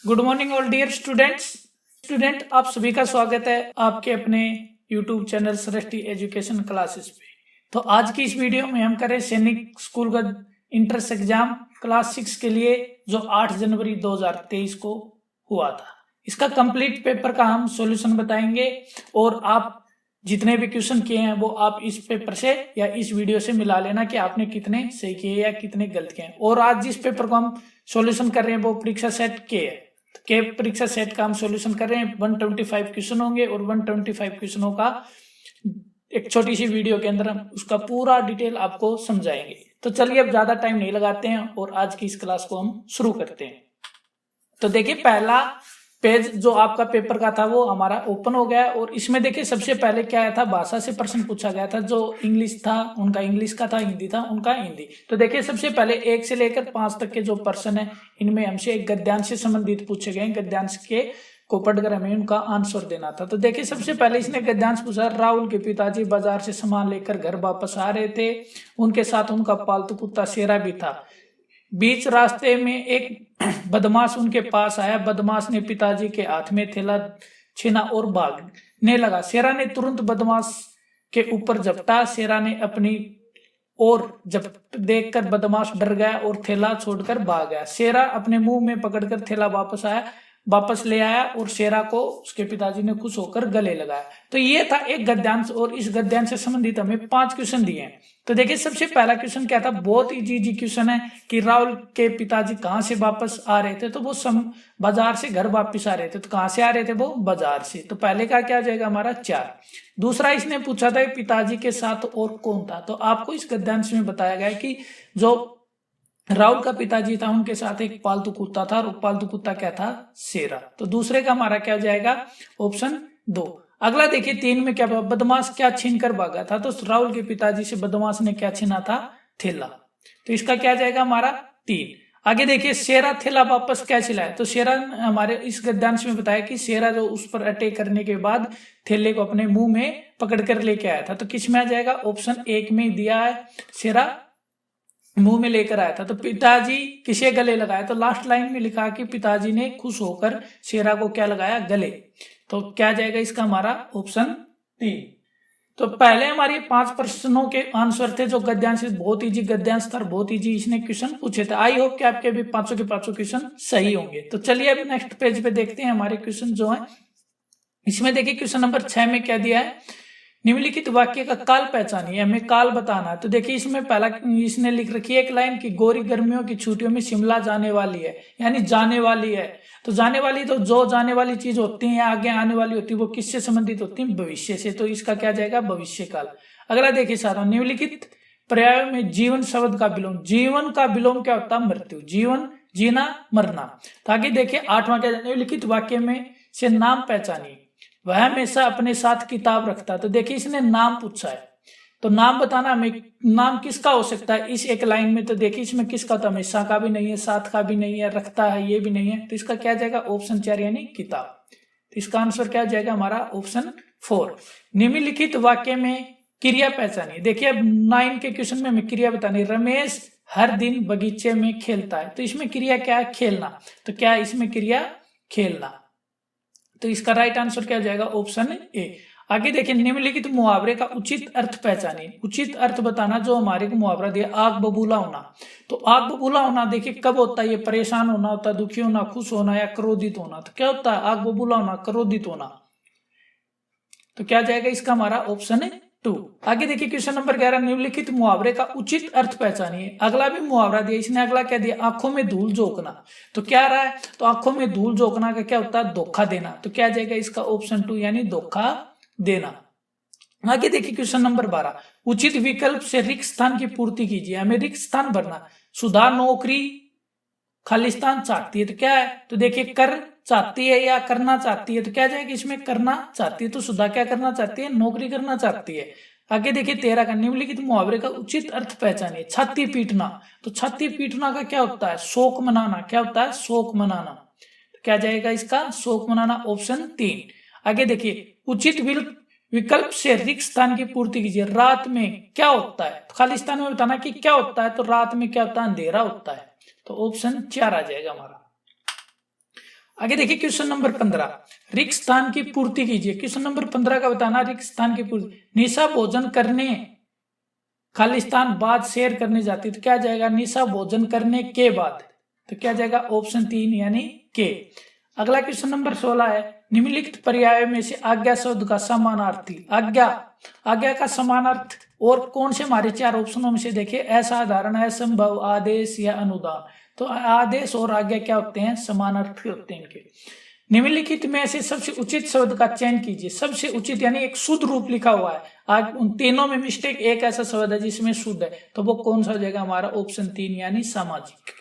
Good morning all dear student आप सभी का स्वागत है आपके अपने YouTube channel Srishti education classes पे। तो आज की इस वीडियो में हम करें सैनिक स्कूल का इंट्रेंस एग्जाम क्लास 6 के लिए जो 8 जनवरी 2023 को हुआ था। इसका कंप्लीट पेपर का हम सॉल्यूशन बताएंगे और आप जितने भी क्वेश्चन किए हैं वो आप इस पेपर से या इस वीडियो से मिला लेना कि आपने कितने सही किए या कितने गलत किए हैं। और आज जिस पेपर को हम सॉल्यूशन कर रहे हैं वो परीक्षा सेट के परीक्षा सेट का हम सॉल्यूशन कर रहे हैं। 125 क्वेश्चन होंगे और 125 क्वेश्चनों का एक छोटी सी वीडियो के अंदर हम उसका पूरा डिटेल आपको समझाएंगे। तो चलिए अब ज्यादा टाइम नहीं लगाते हैं और आज की इस क्लास को हम शुरू करते हैं। तो देखिए पहला पेज जो आपका पेपर का था वो हमारा ओपन हो गया और इसमें देखिए सबसे पहले क्या आया था, भाषा से प्रश्न पूछा गया था। जो इंग्लिश था उनका इंग्लिश का था, हिंदी था उनका हिंदी। तो देखिए सबसे पहले 1 से लेकर 5 तक के जो प्रश्न है इनमें हमसे एक गद्यांश से संबंधित पूछे गए। गद्यांश के को पढ़कर हमें उनका आंसर देना था। तो देखिए सबसे पहले इसने गद्यांश पूछा, राहुल के पिताजी बाजार से सामान लेकर घर वापस आ रहे थे, उनके साथ उनका पालतू कुत्ता शेरा भी था। बीच रास्ते में एक बदमाश उनके पास आया, बदमाश ने पिताजी के हाथ में थैला छीना और भागने लगा। शेरा ने तुरंत बदमाश के ऊपर झपटा। शेरा ने अपनी और जब देखकर बदमाश डर गया और थैला छोड़कर भाग गया। शेरा अपने मुंह में पकड़कर थैला वापस ले आया और शेरा को उसके पिताजी ने खुश होकर गले लगाया। तो ये था एक गद्यांश और इस गद्यांश से संबंधित हमें 5 क्वेश्चन दिए हैं। तो देखिए सबसे पहला क्वेश्चन क्या था, बहुत इजी क्वेश्चन है कि राहुल के पिताजी कहाँ से वापस आ रहे थे, तो वो बाजार से घर वापस आ रहे थे। तो कहाँ से आ रहे थे, वो बाजार से। तो पहले का क्या जाएगा हमारा 4। दूसरा इसने पूछा था पिताजी के साथ और कौन था। तो आपको इस गद्यांश में बताया गया कि जो राहुल का पिताजी था उनके साथ एक पालतू कुत्ता था और पालतू कुत्ता क्या था, शेरा। तो दूसरे का हमारा क्या जाएगा, ऑप्शन 2। अगला देखिए 3 में क्या, बदमाश क्या छीन कर भागा था। तो राहुल के पिताजी से बदमाश ने क्या छीना था, थैला। तो इसका क्या जाएगा हमारा 3। आगे देखिए शेरा थैला वापस क्या चिल्लाया। तो शेरा हमारे इस गद्यांश में बताया कि शेरा जो उस पर अटैक करने के बाद थैले को अपने मुंह में पकड़कर लेके आया था। तो किस में आ जाएगा, ऑप्शन 1 में दिया है, शेरा मुंह में लेकर आया था। तो पिताजी किसे गले लगाया, तो लास्ट लाइन में लिखा कि पिताजी ने खुश होकर शेरा को क्या लगाया, गले। तो क्या जाएगा इसका हमारा ऑप्शन 3। तो पहले हमारे 5 प्रश्नों के आंसर थे जो गद्यांश, बहुत इजी गद्यांश था, बहुत इजी इसने क्वेश्चन पूछे थे। आई होप कि आपके भी 500 के 500 क्वेश्चन सही होंगे। तो चलिए अब नेक्स्ट पेज पे देखते हैं हमारे क्वेश्चन जो है। इसमें देखिए क्वेश्चन नंबर 6 में क्या दिया है, निम्नलिखित वाक्य का काल पहचानिए, हमें काल बताना है। तो देखिए इसमें पहला इसने लिख रखी है एक लाइन की गौरी गर्मियों की छुट्टियों में शिमला जाने वाली है, यानी जाने वाली है। तो जाने वाली, तो जो जाने वाली चीज होती है या आगे आने वाली होती है वो किससे संबंधित होती है, भविष्य से। तो इसका क्या जाएगा, भविष्य काल। अगला देखिए सारा, निम्नलिखित पर्यायों में जीवन शब्द का विलोम, जीवन का विलोम क्या होता है, मृत्यु। जीवन जीना मरना। तो आगे देखिए 8वां क्या, निम्नलिखित वाक्य में से नाम पहचानिए, वह हमेशा अपने साथ किताब रखता है। तो देखिए इसने नाम पूछा है, तो नाम बताना हमें, नाम किसका हो सकता है इस एक लाइन में। तो देखिए इसमें किसका, तो हमेशा का भी नहीं है, साथ का भी नहीं है, रखता है ये भी नहीं है। तो इसका क्या जाएगा, ऑप्शन 4 यानी किताब। तो इसका आंसर क्या जाएगा हमारा ऑप्शन 4। निम्नलिखित वाक्य में क्रिया पहचानिए। देखिए अब 9 के क्वेश्चन में हमें क्रिया बतानी, रमेश हर दिन बगीचे में खेलता है। तो इसमें क्रिया क्या है, खेलना। तो क्या इसमें क्रिया, खेलना। तो इसका राइट आंसर क्या जाएगा, ऑप्शन ए। आगे देखिए निम्नलिखित मुहावरे का उचित अर्थ पहचानिए। उचित अर्थ बताना जो हमारे को मुहावरा दिया, आग बबूला होना। तो आग बबूला होना देखिए कब होता है, ये परेशान होना होता है, दुखी होना, खुश होना या क्रोधित होना। तो क्या होता है, आग बबूला होना, क्रोधित होना। तो क्या जाएगा इसका हमारा ऑप्शन 2। आगे देखिए क्वेश्चन नंबर 11, निम्नलिखित मुहावरे का उचित अर्थ पहचानिए। अगला भी मुहावरा दिया, इसने अगला क्या दिया, आंखों में धूल झोंकना। तो क्या रहा है, तो आंखों में धूल झोंकना का क्या होता है, धोखा देना। तो क्या जाएगा इसका ऑप्शन 2 यानी धोखा देना। आगे देखिए क्वेश्चन नंबर 12, उचित विकल्प से रिक्त स्थान की पूर्ति कीजिए, हमें रिक्त स्थान भरना। सुधा नौकरी खालिस्तान चाहती है, तो क्या है, तो देखिए कर चाहती है या करना चाहती है। तो क्या जाएगा इसमें, करना चाहती है। तो सुधा क्या करना चाहती है, नौकरी करना चाहती है। आगे देखिए 13 का, निम्नलिखित मुहावरे का उचित अर्थ पहचानिए, छाती पीटना। तो छाती पीटना का क्या होता है, शोक मनाना। क्या होता है, शोक मनाना। तो क्या जाएगा इसका, शोक मनाना, ऑप्शन 3। आगे देखिए उचित विकल्प से रिक्त स्थान की पूर्ति कीजिए, रात में क्या होता है। तो खालिस्तान में बताना कि क्या होता है, तो रात में क्या होता है, अंधेरा होता है। तो ऑप्शन 4 आ जाएगा हमारा। आगे देखिए क्वेश्चन नंबर 15, रिक्त स्थान की पूर्ति कीजिए। क्वेश्चन नंबर 15 का बताना रिक्त स्थान की पूर्ति। निशा भोजन करने खाली स्थान बाद शेयर करने जाती तो क्या जाएगा, निशा भोजन करने के बाद, तो क्या जाएगा ऑप्शन 3 यानी के। अगला क्वेश्चन नंबर 16 है, निम्नलिखित पर्याय में से आज्ञा शब्द का समानार्थी, आज्ञा का समानार्थ और कौन से हमारे 4 ऑप्शनों में से देखिए, असाधारण, असंभव, आदेश या अनुदान। तो आदेश और आज्ञा क्या होते हैं, समानार्थी होते हैं इनके। निम्नलिखित में से सबसे उचित शब्द का चयन कीजिए। सबसे उचित यानी एक शुद्ध रूप लिखा हुआ है, आज उन तीनों में मिस्टेक, एक ऐसा शब्द है जिसमें शुद्ध है, तो वो कौन सा हो जाएगा हमारा ऑप्शन 3 यानी सामाजिक।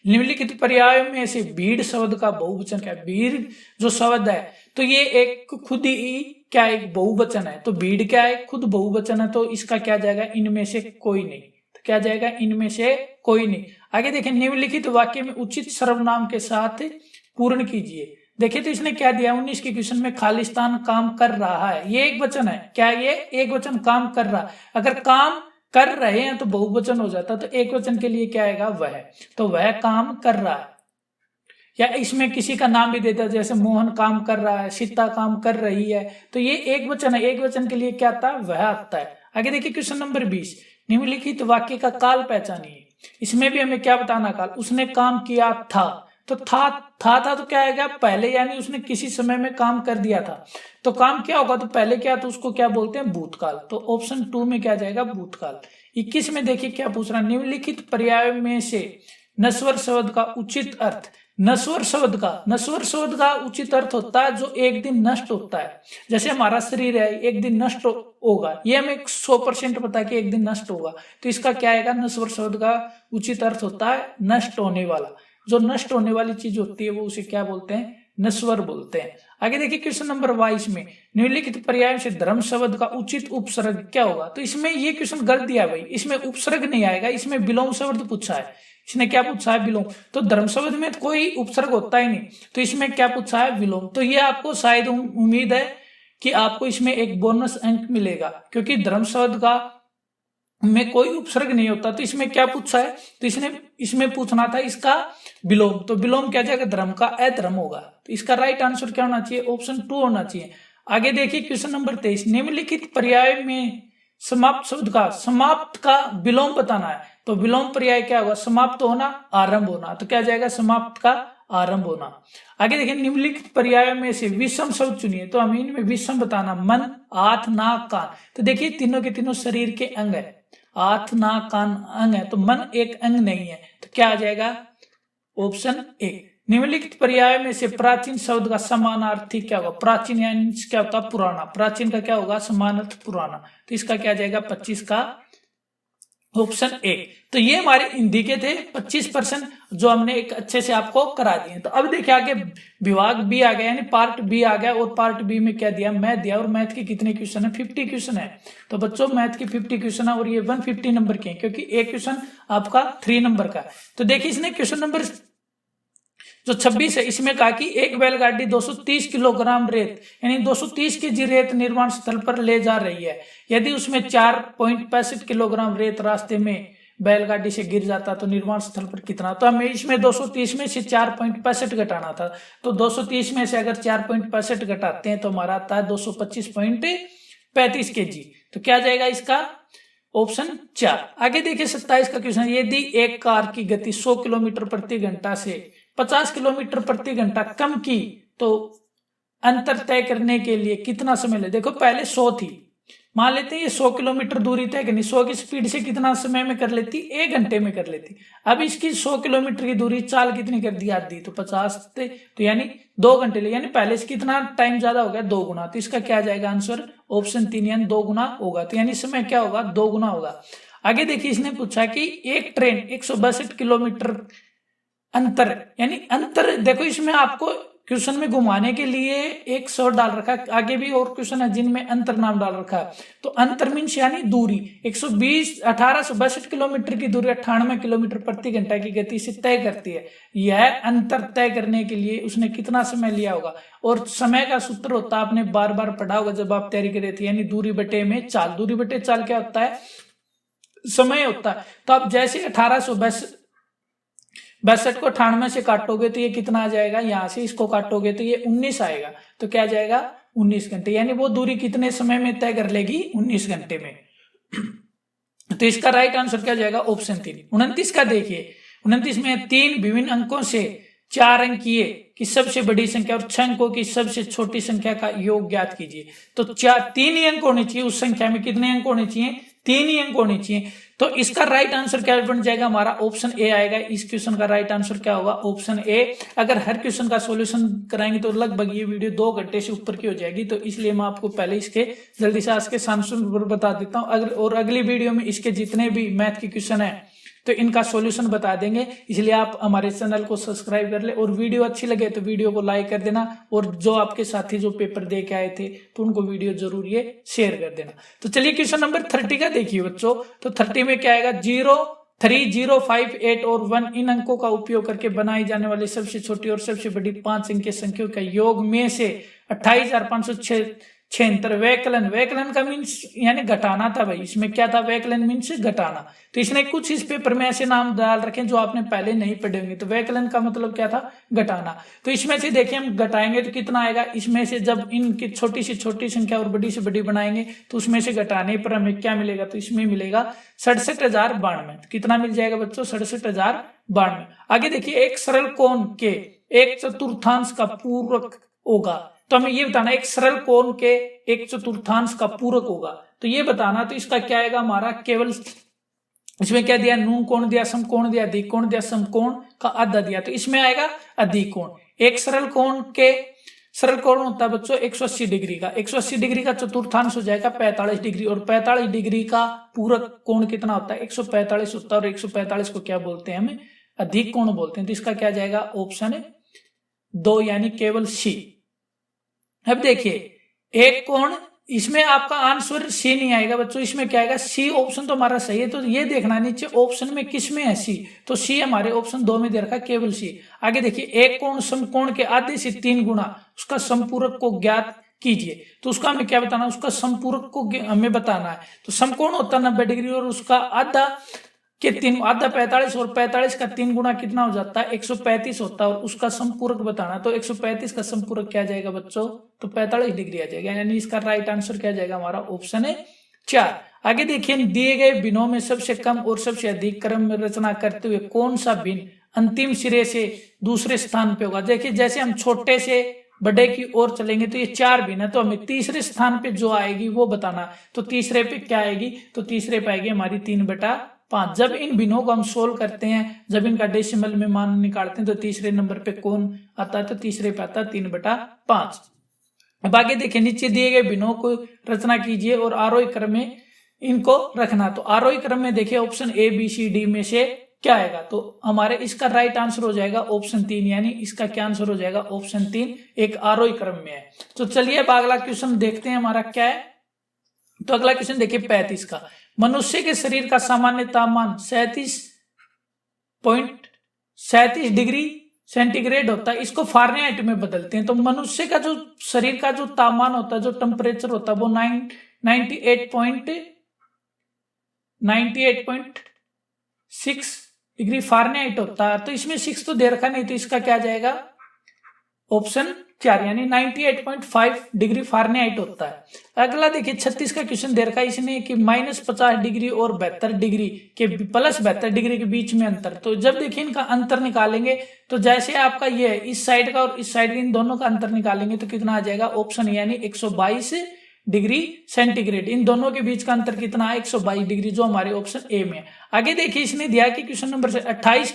निम्नलिखित पर्याय में से भीड़ शब्द का बहुवचन क्या है, भीड़ जो शब्द है तो ये एक खुद ही क्या एक बहुवचन है, तो भीड़ क्या है खुद बहुवचन है, तो इसका क्या जाएगा इनमें से कोई नहीं, तो क्या जाएगा इनमें से कोई नहीं। आगे देखें, निम्नलिखित वाक्य में उचित सर्वनाम के साथ पूर्ण कीजिए। देखिए तो इसने क्या दिया 19 के क्वेश्चन में, खालिस्तान काम कर रहा है, ये एक वचन है, क्या ये एक वचन काम कर रहा, अगर काम कर रहे हैं तो बहुवचन हो जाता, तो एक वचन के लिए क्या आएगा वह, तो वह काम कर रहा है। या इसमें किसी का नाम भी देता है, जैसे मोहन काम कर रहा है, सीता काम कर रही है, तो ये एक वचन है, एक वचन के लिए क्या आता है वह आता है। आगे देखिए क्वेश्चन नंबर 20, निम्नलिखित वाक्य का काल पहचानिए। इसमें भी हमें क्या बताना काल, उसने काम किया था, तो था तो क्या आएगा पहले, यानी उसने किसी समय में काम कर दिया था, तो काम क्या होगा तो पहले क्या, तो उसको क्या बोलते हैं भूतकाल, तो ऑप्शन 2 में क्या जाएगा भूतकाल। 21 में देखिए क्या पूछ रहा, निम्नलिखित पर्याय में से नश्वर शब्द का उचित अर्थ। नश्वर शब्द का उचित अर्थ होता है जो एक दिन नष्ट होता है, जैसे हमारा शरीर है एक दिन नष्ट होगा, ये हमें 100% पता है कि एक दिन नष्ट होगा, तो इसका क्या आएगा, नश्वर शब्द का उचित अर्थ होता है नष्ट होने वाला, जो नष्ट होने वाली चीज होती है वो उसे क्या बोलते हैं, नश्वर बोलते हैं। आगे देखिए क्वेश्चन नंबर 22 में, निम्नलिखित पर्याय से धर्म शब्द का उचित उपसर्ग क्या होगा, तो इसमें ये क्वेश्चन गलत दिया भाई, इसमें उपसर्ग नहीं आएगा, इसमें विलोम शब्द पूछा है, इसने क्या पूछा है विलोम, तो धर्म शब्द में तो कोई उपसर्ग होता ही नहीं, तो इसमें क्या पूछा है विलोम, तो ये आपको शायद उम्मीद है कि आपको इसमें एक बोनस अंक मिलेगा, क्योंकि धर्म शब्द का में कोई उपसर्ग नहीं होता, तो इसमें क्या पूछा है, तो इसमें पूछना था इसका विलोम, तो विलोम क्या जाएगा धर्म का अधर्म होगा, तो इसका राइट आंसर क्या होना चाहिए, ऑप्शन 2 होना चाहिए। आगे देखिए क्वेश्चन नंबर 23, निम्नलिखित पर्याय में समाप्त का विलोम बताना है, तो विलोम पर्याय क्या होगा, समाप्त होना, आरंभ होना, तो क्या जाएगा समाप्त का आरंभ होना। आगे देखिए, निम्नलिखित पर्याय में से विषम शब्द चुनिए, तो हमें इनमें विषम बताना, मन, हाथ, नाक, कान, तो देखिए तीनों के तीनों शरीर के अंग है, हाथ, नाक, कान अंग है, तो मन एक अंग नहीं है, तो क्या आ जाएगा ऑप्शन 1। निम्नलिखित पर्याय में से प्राचीन शब्द का समानार्थी क्या होगा, प्राचीन यानी क्या होता है पुराना, प्राचीन का क्या होगा समानार्थ पुराना, तो इसका क्या जाएगा 25 का ऑप्शन 1। तो ये हमारे हिंदी के थे 25% जो हमने एक अच्छे से आपको करा दिए। तो अब देखिए आगे विभाग बी आ गया, यानी पार्ट बी आ गया, और पार्ट बी में क्या दिया, मैथ दिया, और मैथ के कितने क्वेश्चन है 50 क्वेश्चन है। तो बच्चों मैथ के 50 क्वेश्चन है और ये 150 नंबर के हैं, क्योंकि एक क्वेश्चन आपका 3 नंबर का है। तो देखिए इसने क्वेश्चन नंबर जो 26 है इसमें कहा कि एक बैलगाड़ी 230 किलोग्राम रेत यानी 230 केजी रेत निर्माण स्थल पर ले जा रही है, यदि उसमें 4.65 किलोग्राम रेत रास्ते में बैलगाड़ी से गिर जाता तो निर्माण स्थल पर कितना, तो हमें इसमें 230 में से 4.65 घटाना था, तो 230 में से अगर 4.65 घटाते हैं तो हमारा आता है 225.35 केजी, तो क्या जाएगा इसका ऑप्शन 4। आगे देखिए 27 का क्वेश्चन, यदि एक कार की गति 100 किलोमीटर प्रति घंटा से 50 किलोमीटर प्रति घंटा कम की तो अंतर तय करने के लिए कितना समय ले, देखो पहले 100 थी, मान लेते हैं ये 100 किलोमीटर दूरी तय करनी, 100 की स्पीड से कितना समय में कर लेती, 1 घंटे में कर लेती। अब इसकी 100 किलोमीटर की दूरी चाल कितनी कर दी, आधी, तो 50 थे, तो यानी 2 घंटे ले, यानी पहले से कितना टाइम ज्यादा हो गया 2 गुना, तो इसका क्या जाएगा आंसर ऑप्शन 3 यानी 2 गुना होगा, तो यानी समय क्या होगा 2 गुना होगा। आगे देखिए इसने पूछा कि एक ट्रेन 162 किलोमीटर अंतर, यानी अंतर देखो इसमें आपको क्वेश्चन में घुमाने के लिए एक शब्द डाल रखा है, आगे भी और क्वेश्चन है जिनमें अंतर नाम डाल रखा है, तो अंतर मीन्स यानी दूरी 1862 किलोमीटर की दूरी 98 किलोमीटर प्रति घंटा की गति से तय करती है। यह अंतर तय करने के लिए उसने कितना समय लिया होगा, और समय का सूत्र होता है आपने बार बार पढ़ा होगा जब आप तैयारी कर रहे थे, यानी दूरी बटे में चाल, दूरी बटे चाल क्या होता है समय होता है। तो आप जैसे 1862 62 को 98 से काटोगे तो ये कितना आ जाएगा, यहाँ से इसको काटोगे तो ये 19 आएगा। तो क्या जाएगा 19 घंटे, यानी वो दूरी कितने समय में तय कर लेगी, 19 घंटे में। तो इसका राइट आंसर क्या जाएगा, ऑप्शन 3। 29 का देखिए, 29 में 3 विभिन्न अंकों से 4 अंकीय की सबसे बड़ी संख्या और 6 अंकों की सबसे छोटी संख्या का योग ज्ञात कीजिए। तो 3 ही अंक होने चाहिए उस संख्या में, कितने अंक होने चाहिए, 3 ही अंक होने चाहिए। तो इसका राइट आंसर क्या बन जाएगा, हमारा ऑप्शन ए आएगा। इस क्वेश्चन का राइट आंसर क्या होगा, ऑप्शन ए। अगर हर क्वेश्चन का सॉल्यूशन कराएंगे तो लगभग ये वीडियो 2 घंटे से ऊपर की हो जाएगी, तो इसलिए मैं आपको पहले इसके जल्दी से आज के आंसर बता देता हूँ। और अगली वीडियो में इसके जितने भी मैथ के क्वेश्चन है तो इनका सॉल्यूशन बता देंगे। इसलिए आप हमारे चैनल को सब्सक्राइब कर ले, और वीडियो अच्छी लगे तो वीडियो को लाइक कर देना, और जो आपके साथी जो पेपर दे के आए थे तो उनको वीडियो जरूर ये शेयर कर देना। तो चलिए क्वेश्चन नंबर 30 का देखिए बच्चों। तो 30 में क्या आएगा, 0, 3, 0, 5, 8 और 1 इन अंकों का उपयोग करके बनाई जाने वाली सबसे छोटी और सबसे बड़ी 5 अंकीय संख्याओं का योग में से 28,576 वैकलन। वैकलन का मीन्स यानी घटाना था भाई, इसमें क्या था, वैकलन मीन्स घटाना। तो इसने कुछ इस पेपर में ऐसे नाम डाल रखे जो आपने पहले नहीं पढ़े होंगे। तो वैकलन का मतलब क्या था, घटाना। तो इसमें से देखिए हम घटाएंगे तो कितना आएगा, इसमें से जब इनकी छोटी से छोटी संख्या और बड़ी से बड़ी बनाएंगे तो उसमें से घटाने पर हमें क्या मिलेगा, तो इसमें मिलेगा 67,092। तो कितना मिल जाएगा बच्चों, 67,092। आगे देखिए, एक सरल कोण के 1/4 का पूरक होगा। तो हमें ये बताना, एक सरल कोण के 1/4 का पूरक होगा, तो ये बताना। तो इसका क्या आएगा, हमारा केवल इसमें क्या दिया, नून कोण दिया, समकोण दिया, अधिक कोण दिया, समकोण का आधा दिया। तो इसमें आएगा अधिक कोण। एक सरल कोण के, सरल कोण होता है बच्चों 180 डिग्री का, 180 डिग्री का चतुर्थांश हो जाएगा 45 डिग्री, और 45 डिग्री का पूरक कोण कितना होता है, 145 होता है। और 145 को क्या बोलते हैं, हमें अधिक कोण बोलते हैं। तो इसका क्या जाएगा, ऑप्शन 2 यानी केवल सी। अब देखिए, एक कोण, इसमें आपका आंसर सी नहीं आएगा बच्चों, इसमें क्या आएगा, सी। ऑप्शन तो हमारा सही है, तो ये देखना नीचे ऑप्शन में किस में है सी, तो सी हमारे ऑप्शन 2 में दे रखा केवल सी। आगे देखिए, एक कोण समकोण के आधे से 3 गुना उसका संपूरक को ज्ञात कीजिए। तो उसका हमें क्या बताना, उसका संपूरक को हमें बताना है। तो समकोण होता 90 डिग्री और उसका आधा के 3, आधा 45, और 45 का 3 गुना कितना हो जाता है, 135 होता है, और उसका संपूरक बताना। तो 135 का संपूरक क्या जाएगा बच्चों, तो 45 डिग्री आ जाएगा, यानी इसका राइट आंसर क्या जाएगा, हमारा ऑप्शन 4। आगे देखिए, दिए गए भिन्नों में सबसे कम और सबसे अधिक क्रम में रचना करते हुए कौन सा भिन्न अंतिम सिरे से दूसरे स्थान पे होगा। देखिए, जैसे हम छोटे से बड़े की ओर चलेंगे तो ये 4 भिन्न है, तो हमें तीसरे स्थान पे जो आएगी वो बताना। तो तीसरे पे क्या आएगी, तो तीसरे पे आएगी हमारी 3/5। जब इन भिन्नों को हम सोल्व करते हैं, जब इनका डेसिमल में मान निकालते हैं, तो तीसरे नंबर पे कौन आता है, तो तीसरे पे आता है 3/5। अब आगे देखिए, नीचे दिए गए भिन्नों को रचना कीजिए और आरोही क्रम में इनको रखना। तो आरोही क्रम में देखिए, option A, B, C, D में से क्या आएगा, तो हमारे इसका राइट आंसर हो जाएगा ऑप्शन 3, यानी इसका क्या आंसर हो जाएगा, ऑप्शन 3 एक आरोही क्रम में है। तो चलिए अब अगला क्वेश्चन देखते हैं हमारा क्या है। तो अगला क्वेश्चन देखिए 35 का, मनुष्य के शरीर का सामान्य तापमान 37.37 डिग्री सेंटीग्रेड होता है, इसको फारेनहाइट में बदलते हैं। तो मनुष्य का जो शरीर का जो तापमान होता है, जो टेम्परेचर होता है, वो 98.6 डिग्री फारेनहाइट होता है। तो इसमें 6 तो दे रखा नहीं, तो इसका क्या जाएगा, ऑप्शन 4 यानी 98.5 डिग्री फारेनहाइट होता है। अगला देखिए 36 का क्वेश्चन दे रखा है इसने कि -50 डिग्री और 72 डिग्री के प्लस 72 डिग्री के बीच में अंतर। तो जब देखिए इनका अंतर निकालेंगे, तो जैसे आपका ये है, इस साइड का और इस साइड का, इन दोनों का अंतर निकालेंगे तो कितना आ जाएगा, ऑप्शन यानी 122 डिग्री सेंटीग्रेड। इन दोनों के बीच का अंतर कितना है, 122 डिग्री, जो हमारे ऑप्शन ए में। आगे देखिए, इसने दिया कि क्वेश्चन नंबर से 18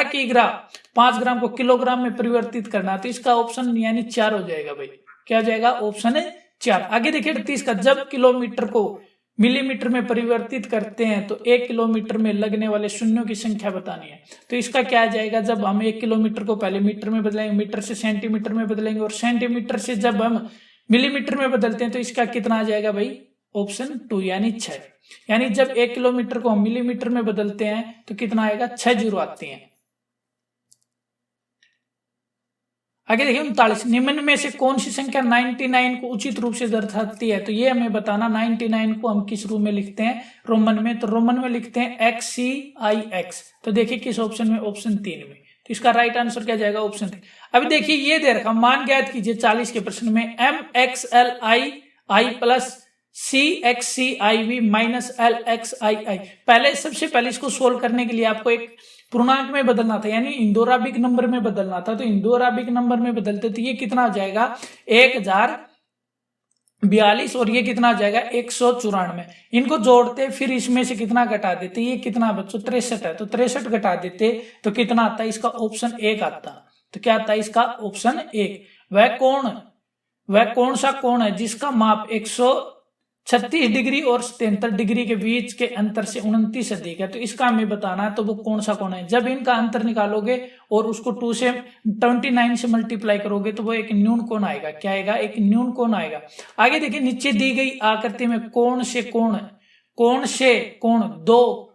किग्रा 5 ग्राम को किलोग्राम में परिवर्तित करना। तो इसका ऑप्शन यानी 4 हो जाएगा भाई, क्या हो जाएगा, ऑप्शन 4। आगे देखिए 38 का, जब किलोमीटर को मिलीमीटर में परिवर्तित करते हैं तो 1 किलोमीटर में लगने वाले शून्यों की संख्या बतानी है। तो इसका क्या आ जाएगा, जब हम 1 किलोमीटर को पहले मीटर में बदलेंगे, मीटर से सेंटीमीटर में बदलेंगे, और सेंटीमीटर से जब हम मिलीमीटर में बदलते हैं तो इसका कितना आ जाएगा भाई, ऑप्शन 2 यानी 6। यानी जब 1 किलोमीटर को हम मिलीमीटर में बदलते हैं तो कितना आएगा, 6 जीरो आते हैं। आगे देखिए 39, निम्न में से कौन सी संख्या 99 को उचित रूप से दर्शाती है? तो ये हमें बताना। 99 को हम किस रूप में लिखते हैं? रोमन में। तो रोमन में लिखते हैं XCIX। तो देखिए किस ऑप्शन में? ऑप्शन 3 में। तो इसका राइट आंसर क्या जाएगा? ऑप्शन 3। अभी देखिए ये दे रखा, मान ज्ञात कीजिए 40 के प्रश्न में MXLI plus CXCIV minus LXII। सबसे पहले इसको सोल्व करने के लिए आपको एक पूर्णांक में बदलना था, यानी इंदोराबिक नंबर में बदलना था। तो इंदोराबिक नंबर में बदलते तो ये कितना आ जाएगा? 1042 और ये कितना आ जाएगा? 194। इनको जोड़ते फिर इसमें से कितना घटा देते? ये कितना बच्चों? 63 है। तो 63 घटा देते तो कितना आता है? इसका ऑप्शन 1 आता। तो क्या आता है इसका? ऑप्शन 1। वह कौन सा कोण है जिसका माप 136 डिग्री और 73 डिग्री के बीच के अंतर से 29 अधिक है? तो इसका हमें बताना है। तो वो कौन सा कोण है? जब इनका अंतर निकालोगे और उसको 29 से मल्टीप्लाई करोगे तो वो एक न्यून कोण आएगा। क्या आएगा? एक न्यून कोण आएगा। आगे देखिए नीचे दी गई आकृति में कोण से कोण दो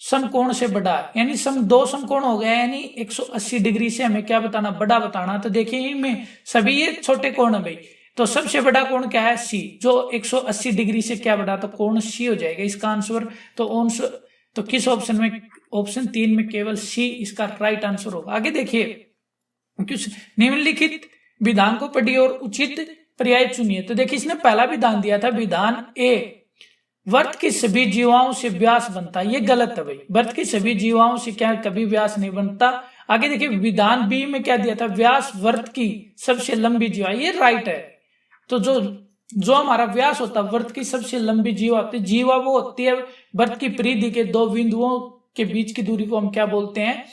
समकोण से बड़ा, यानी दो समकोण हो गया, यानी 180 डिग्री से हमें क्या बताना? बड़ा बताना। तो देखिए इनमें सभी ये छोटे कोण है भाई। तो सबसे बड़ा कोण क्या है? सी, जो 180 डिग्री से क्या बड़ा? तो कोण सी हो जाएगा इसका आंसर। तो किस ऑप्शन में? ऑप्शन 3 में केवल सी इसका राइट आंसर होगा। आगे देखिए कुछ निम्नलिखित विधान को पढ़िए और उचित पर्याय चुनिए। तो देखिए इसने पहला विधान दिया था, विधान ए, वर्त की सभी जीवाओं से व्यास बनता। ये गलत है भाई। वर्त की सभी जीवाओं से क्या कभी व्यास नहीं बनता। आगे देखिए विधान बी में क्या दिया था? व्यास वर्त की सबसे लंबी जीवा। ये राइट है। तो जो हमारा व्यास होता है, वर्त की सबसे लंबी जीवा होती है। जीवा वो होती है वर्त की परिधि के दो बिंदुओं के बीच की दूरी को हम क्या बोलते हैं?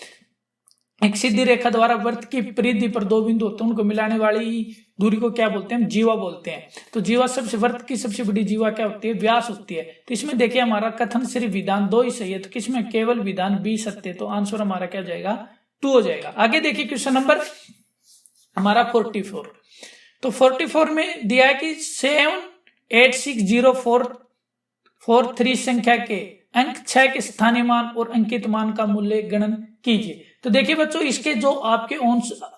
एक सीधी रेखा द्वारा वर्त की परिधि पर दो बिंदु होते हैं, उनको मिलाने वाली दूरी को क्या बोलते हैं? जीवा बोलते हैं। तो जीवा वर्त की सबसे बड़ी जीवा क्या होती है? व्यास होती है। तो इसमें देखिए हमारा कथन सिर्फ विधान 2 ही सही है। तो किसमें? केवल विधान बी सत्य। तो आंसर हमारा क्या जाएगा? 2 हो जाएगा। आगे देखिए क्वेश्चन नंबर हमारा 44। तो 44 में दिया है कि 7860443 संख्या के अंक 6 के स्थानीय मान और अंकित मान का मूल्य गणन कीजिए। तो देखिए बच्चों इसके जो आपके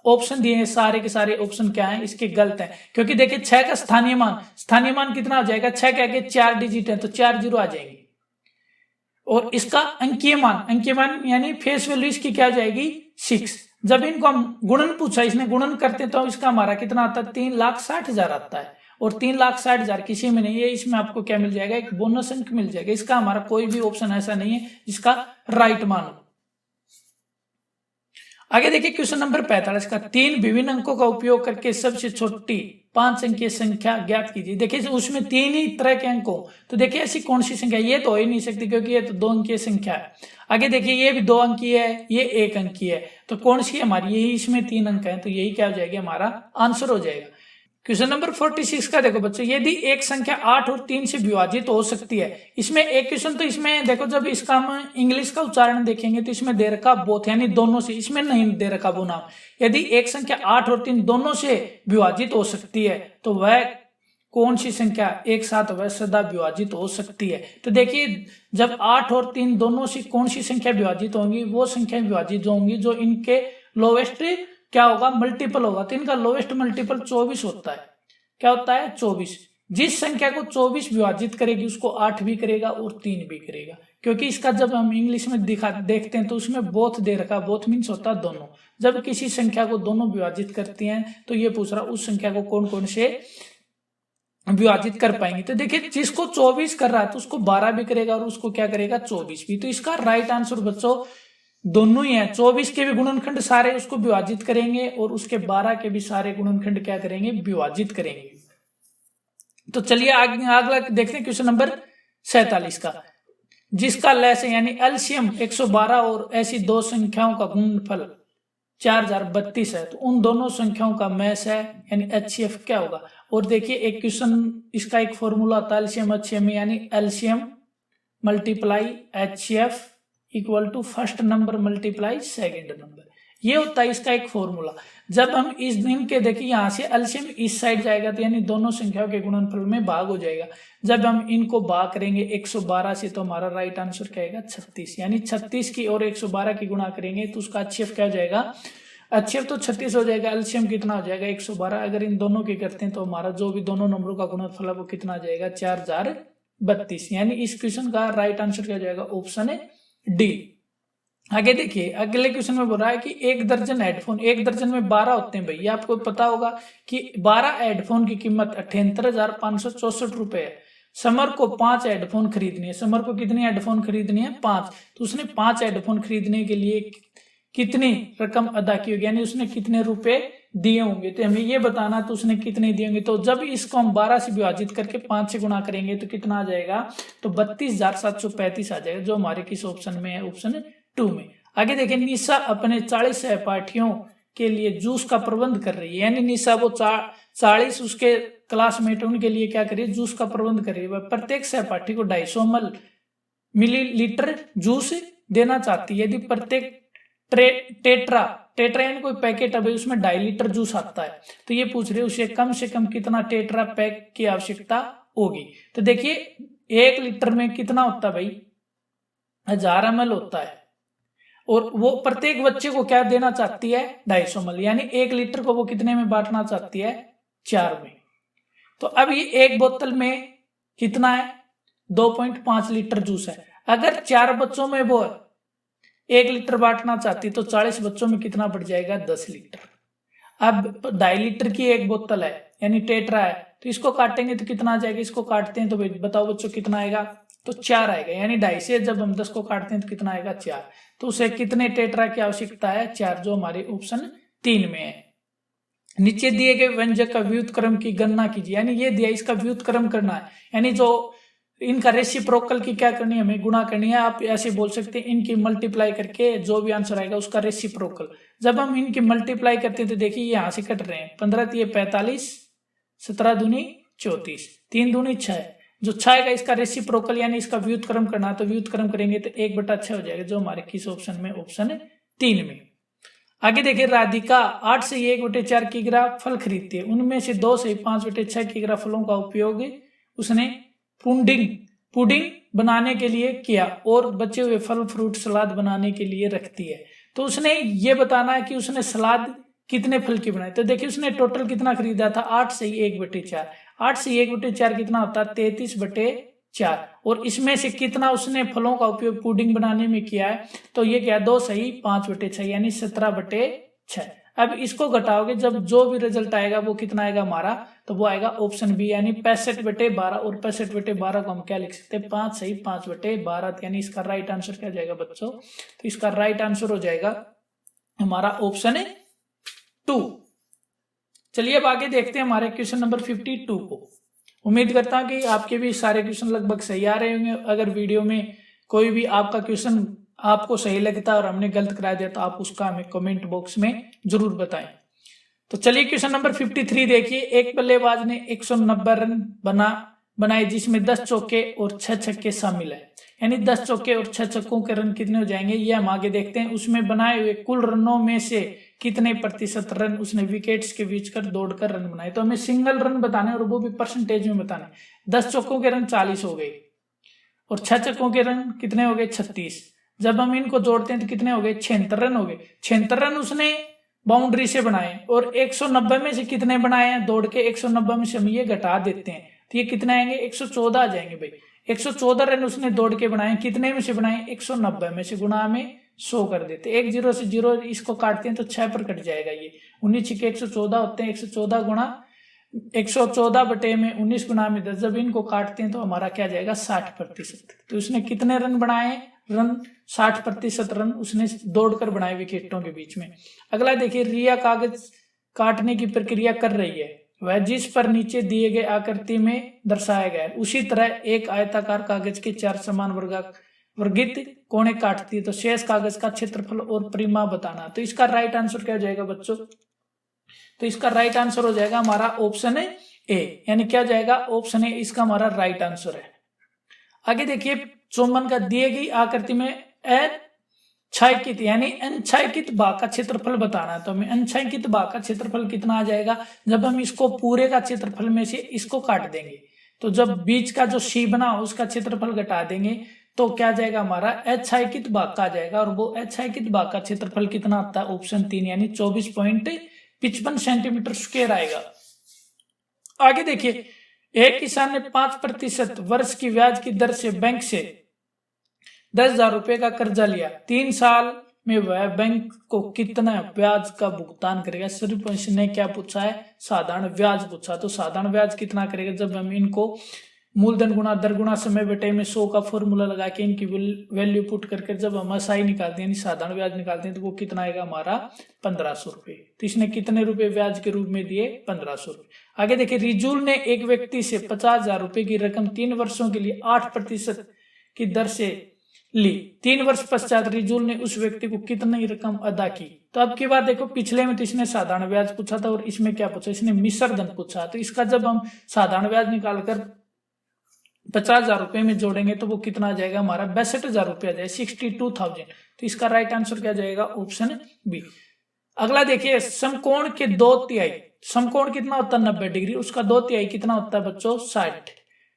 ऑप्शन दिए हैं सारे के सारे ऑप्शन क्या हैं? इसके गलत हैं, क्योंकि देखिए 6 का स्थानीय मान कितना आ जाएगा? 6 के आगे 4 डिजिट है तो 4 जीरो आ जाएंगे। और इसका अंकीय मान यानी फेस वैल्यू इसकी क्या जाएगी? 6। जब इनको हम गुणन पूछा, इसने गुणन करते तो इसका हमारा कितना आता है? 3,60,000 आता है। और 3,60,000 किसी में नहीं है। इसमें आपको क्या मिल जाएगा? एक बोनस अंक मिल जाएगा। इसका हमारा कोई भी ऑप्शन ऐसा नहीं है जिसका राइट मान हो। आगे देखिए क्वेश्चन नंबर 45 का 3 विभिन्न अंकों का उपयोग करके सबसे छोटी 5 अंकीय संख्या ज्ञात कीजिए। देखिए उसमें 3 ही तरह के अंक हो। तो देखिए ऐसी कौन सी संख्या? ये तो हो ही नहीं सकती क्योंकि ये तो 2 अंकीय संख्या है। आगे देखिए ये भी 2 अंकीय है, ये 1 अंकीय है। तो कौन सी हमारी? यही इसमें 3 अंक है। तो यही क्या हो जाएगा? हमारा आंसर हो जाएगा। क्वेश्चन नंबर 46 का देखो बच्चों, यदि एक संख्या 8 और 3 से विभाजित हो सकती है। इसमें एक क्वेश्चन तो इसमें देखो, जब इसका हम इंग्लिश का उच्चारण देखेंगे तो इसमें दे रखा बोथ, यानी दोनों से। इसमें नहीं दे रखा वो नाम। यदि एक संख्या 8 और 3 दोनों से विभाजित हो सकती है तो वह कौन सी संख्या एक साथ वह सदा विभाजित हो सकती है? तो देखिए जब 8 और 3 दोनों से कौन सी संख्या विभाजित होंगी? वो संख्या विभाजित होंगी जो इनके लोवेस्ट क्या होगा? मल्टीपल होगा। तो इनका लोवेस्ट मल्टीपल 24 होता है। क्या होता है? 24। जिस संख्या को 24 विभाजित करेगी उसको 8 भी करेगा और 3 भी करेगा। क्योंकि इसका जब हम इंग्लिश में देखते हैं तो उसमें बोथ दे रखा। बोथ मीन्स होता है दोनों। जब किसी संख्या को दोनों विभाजित करती हैं तो ये पूछ रहा उस संख्या को कौन कौन से विभाजित कर पाएंगे। तो देखिए जिसको 24 कर रहा है तो उसको 12 भी करेगा और उसको क्या करेगा? 24 भी। तो इसका राइट आंसर बच्चों दोनों ही है। 24 के भी गुणनखंड सारे उसको विभाजित करेंगे और उसके 12 के भी सारे गुणनखंड क्या करेंगे? विभाजित करेंगे। तो चलिए अगला देखते हैं क्वेश्चन नंबर 47 का, जिसका लैस यानी एलसीएम 112 और ऐसी दो संख्याओं का गुणनफल 4032 है। तो उन दोनों संख्याओं का मैस है यानी एचसीएफ क्या होगा? और देखिए एक क्वेश्चन इसका एक फॉर्मूला होता है एलसीएम एचसीएम, यानी LCM multiply HCF equal to first number multiply second number. ये होता है इसका एक फॉर्मूला। जब हम इस दिन के देखिए यहाँ से एलसीएम इस साइड जाएगा तो यानी दोनों संख्याओं के गुणनफल में भाग हो जाएगा। जब हम इनको भाग करेंगे 112 से तो हमारा राइट आंसर क्या आएगा? 36। यानी 36 की और 112 की गुणा करेंगे तो उसका एचसीएफ क्या हो जाएगा? HCF तो 36 हो जाएगा, एलसीएम कितना हो जाएगा 112। अगर इन दोनों की करते हैं तो हमारा जो भी दोनों नंबरों का गुणनफल है वो कितना आ जाएगा 4032। यानी इस क्वेश्चन का राइट आंसर क्या हो जाएगा, ऑप्शन है डी। आगे देखिए, अगले क्वेश्चन में बोल रहा है कि 1 दर्जन हेडफोन, 1 दर्जन में 12 होते हैं भैया, आपको पता होगा कि 12 हेडफोन की कीमत 78,564 रुपए है। समर को 5 हेडफोन खरीदने हैं। समर को कितने हेडफोन खरीदने हैं, 5। तो उसने 5 हेडफोन खरीदने के लिए कितनी रकम अदा की होगी, यानी उसने कितने रुपए दिए होंगे, तो हमें ये बताना तो उसने कितने दिए होंगे। तो जब इसको हम 12 से विभाजित करके 5 से गुणा करेंगे तो कितना आ जाएगा, तो 32,735 आ जाएगा, जो हमारे किस ऑप्शन में है, ऑप्शन 2 में। आगे देखिए, निशा अपने 40 सहपाठियों के लिए जूस का प्रबंध कर रही है। यानी निशा वो 40 उसके क्लासमेट उनके लिए क्या करिए, जूस का प्रबंध करिए। वह प्रत्येक सहपाठी को 250 मिलीलीटर जूस देना चाहती है। यदि प्रत्येक टेट्रा यानी कोई पैकेट है उसमें 2.5 लीटर जूस आता है, तो ये पूछ रहे उसे कम से कम कितना टेट्रा पैक की आवश्यकता होगी। तो देखिए 1 लीटर में कितना होता है भाई, 1000 ml होता है, और वो प्रत्येक बच्चे को क्या देना चाहती है, 250 ml, यानी 1 लीटर को वो कितने में बांटना चाहती है, 4 में। तो अब ये एक बोतल में कितना है, 2.5 लीटर जूस है। अगर 4 बच्चों में वो 1 लीटर बांटना चाहती तो 40 बच्चों में कितना बढ़ जाएगा, 10 लीटर। अब 2.5 लीटर की एक बोतल है यानी टेट्रा है, तो इसको काटेंगे तो कितना आ जाएगा, इसको काटते हैं तो बताओ बच्चों कितना आएगा, तो 4 आएगा। यानी 2.5 से जब हम 10 को काटते हैं तो कितना आएगा, 4। तो उसे कितने टेट्रा की आवश्यकता है, 4, जो हमारे ऑप्शन 3 में है। नीचे दिए गए व्यंजक का व्युत्क्रम की गणना कीजिए। यानी ये दिया, इसका व्युत्क्रम करना है, यानी जो इनका रेसिप्रोकल की क्या करनी है, हमें गुणा करनी है। आप ऐसे बोल सकते हैं इनकी मल्टीप्लाई करके जो भी आंसर आएगा उसका रेसिप्रोकल। जब हम इनकी मल्टीप्लाई करते हैं तो देखिए यहाँ से कट रहे हैं, 15 × 45, 17 दूनी 34, 3 दूनी 6, जो 6 आएगा इसका रेसिप्रोकल यानी इसका व्युत्क्रम करना, तो व्युत्क्रम करेंगे तो 1/6 हो जाएगा, जो हमारे किस ऑप्शन में, ऑप्शन 3 में। आगे देखिए, राधिका 8 से 1/4 किग्रा फल खरीदती है। उनमें से 2 से 5/6 किग्रा फलों का उपयोग उसने पुडिंग बनाने के लिए किया और बचे हुए फल फ्रूट सलाद बनाने के लिए रखती है। तो उसने ये बताना है कि उसने सलाद कितने फल की बनाई। तो देखिए उसने टोटल कितना खरीदा था, 8 से 1/4। 8 से 1/4 कितना होता है, 33/4, और इसमें से कितना उसने फलों का उपयोग पुडिंग बनाने में किया है, तो ये क्या, 2 सही 5/6 यानी 17/6। अब इसको घटाओगे, जब जो भी रिजल्ट आएगा वो कितना आएगा हमारा, तो वो आएगा ऑप्शन बी यानी 65/12। और 65/12 को हम क्या लिख सकते हैं, 5 सही 5/12, यानी इसका राइट आंसर क्या जाएगा बच्चों, तो इसका राइट आंसर हो जाएगा हमारा ऑप्शन 2। चलिए अब आगे देखते हैं हमारे क्वेश्चन नंबर 52 को। उम्मीद करता हूं कि आपके भी सारे क्वेश्चन लगभग सही आ रहे होंगे। अगर वीडियो में कोई भी आपका क्वेश्चन आपको सही लगता है और हमने गलत करा दिया तो आप उसका हमें कमेंट बॉक्स में जरूर बताएं। तो चलिए क्वेश्चन नंबर 53 देखिए। एक बल्लेबाज ने 190 रन बनाए जिसमें 10 चौके और 6 छक्के शामिल है। यानी 10 चौके और 6 छक्कों के रन कितने हो जाएंगे, ये हम आगे देखते हैं। उसमें बनाए हुए कुल रनों में से कितने प्रतिशत रन उसने विकेट्स के बीच कर दौड़कर रन बनाए। तो हमें सिंगल रन बताने और वो भी परसेंटेज में बताने। 10 चौकों के रन 40 हो गए और 6 छक्कों के रन कितने हो गए, 36। जब हम इनको जोड़ते हैं तो कितने हो गए, 76 रन हो गए। 76 रन उसने बाउंड्री से बनाए और 190 में से कितने बनाए हैं दौड़ के, 190 में से हम ये घटा देते हैं तो ये कितने आएंगे, 114 आ जाएंगे भाई। 114 रन उसने दौड़ के बनाए, कितने में से बनाए, 190 में से, गुणा में 100 कर देते। 1 0 से 0 इसको काटते हैं तो 6 पर कट जाएगा। ये 19 के 114 होते हैं, 114 गुणा 114 बटे में 19 गुणा में 10, जब इनको काटते हैं तो हमारा क्या जाएगा, 60%। तो उसने कितने रन बनाए, रन 60% रन उसने दौड़कर बनाए विकेटों के बीच में। अगला देखिए, रिया कागज काटने की प्रक्रिया कर रही है, वह जिस पर नीचे दिए गए आकृति में दर्शाया गया है उसी तरह एक आयताकार कागज के 4 समान वर्गित कोने काटती है, तो शेष कागज का क्षेत्रफल और परिमाप बताना। तो इसका राइट आंसर क्या हो जाएगा बच्चों, तो इसका राइट आंसर हो जाएगा हमारा ऑप्शन ए, यानी क्या जाएगा, ऑप्शन ए इसका हमारा राइट आंसर है। आगे देखिए, चुंबन का दिए गई आकृति में अछायांकित यानी अनछायांकित भाग का क्षेत्रफल बताना है। तो हमें अनछायांकित भाग का क्षेत्रफल कितना आ जाएगा, जब हम इसको पूरे का क्षेत्रफल में से इसको काट देंगे तो जब बीच का जो सी बना उसका क्षेत्रफल घटा देंगे तो क्या जाएगा हमारा एच छायांकित भाग का आ जाएगा, और वो एच छायांकित भाग का क्षेत्रफल कितना आता है, ऑप्शन 3 यानी 24.55 सेंटीमीटर स्क्वायर आएगा। आगे देखिए, एक किसान ने 5% वर्ष की ब्याज की दर से बैंक से 10,000 रुपए का कर्जा लिया। 3 साल में वह बैंक को कितना ब्याज का भुगतान करेगा। सिर्फ इसने क्या पूछा है, साधारण ब्याज पूछा। तो साधारण ब्याज कितना करेगा, जब हम इनको मूलधन गुणा दर गुणा समय बटे में 100 का फॉर्मूला लगा के इनकी वैल्यू पुट करके जब हम एसआई निकालते हैं यानी साधारण ब्याज निकालते हैं तो वो कितना आएगा हमारा 1500 रुपए। तो इसने कितने रुपए ब्याज के रूप में दिए, 1500 रुपए। आगे देखिए, रिजुल ने एक व्यक्ति से 50,000 रुपए की रकम 3 वर्षों के लिए 8% की दर से ली। 3 वर्ष पश्चात रिजुल ने उस व्यक्ति को कितनी रकम अदा की। तो अब की बात देखो, पिछले में तो इसने साधारण ब्याज पूछा था और इसमें क्या पूछा, इसने मिश्र धन पूछा। तो इसका जब हम साधारण ब्याज निकालकर 50,000 रुपए में जोड़ेंगे तो वो कितना आ जाएगा हमारा 62,000 रुपए आ जाएगा, 62,000। तो इसका राइट आंसर क्या जाएगा, ऑप्शन बी। अगला देखिए, समकोण के 2/3, समकोण कितना होता है 90 डिग्री, उसका 2/3 कितना होता है बच्चों 60।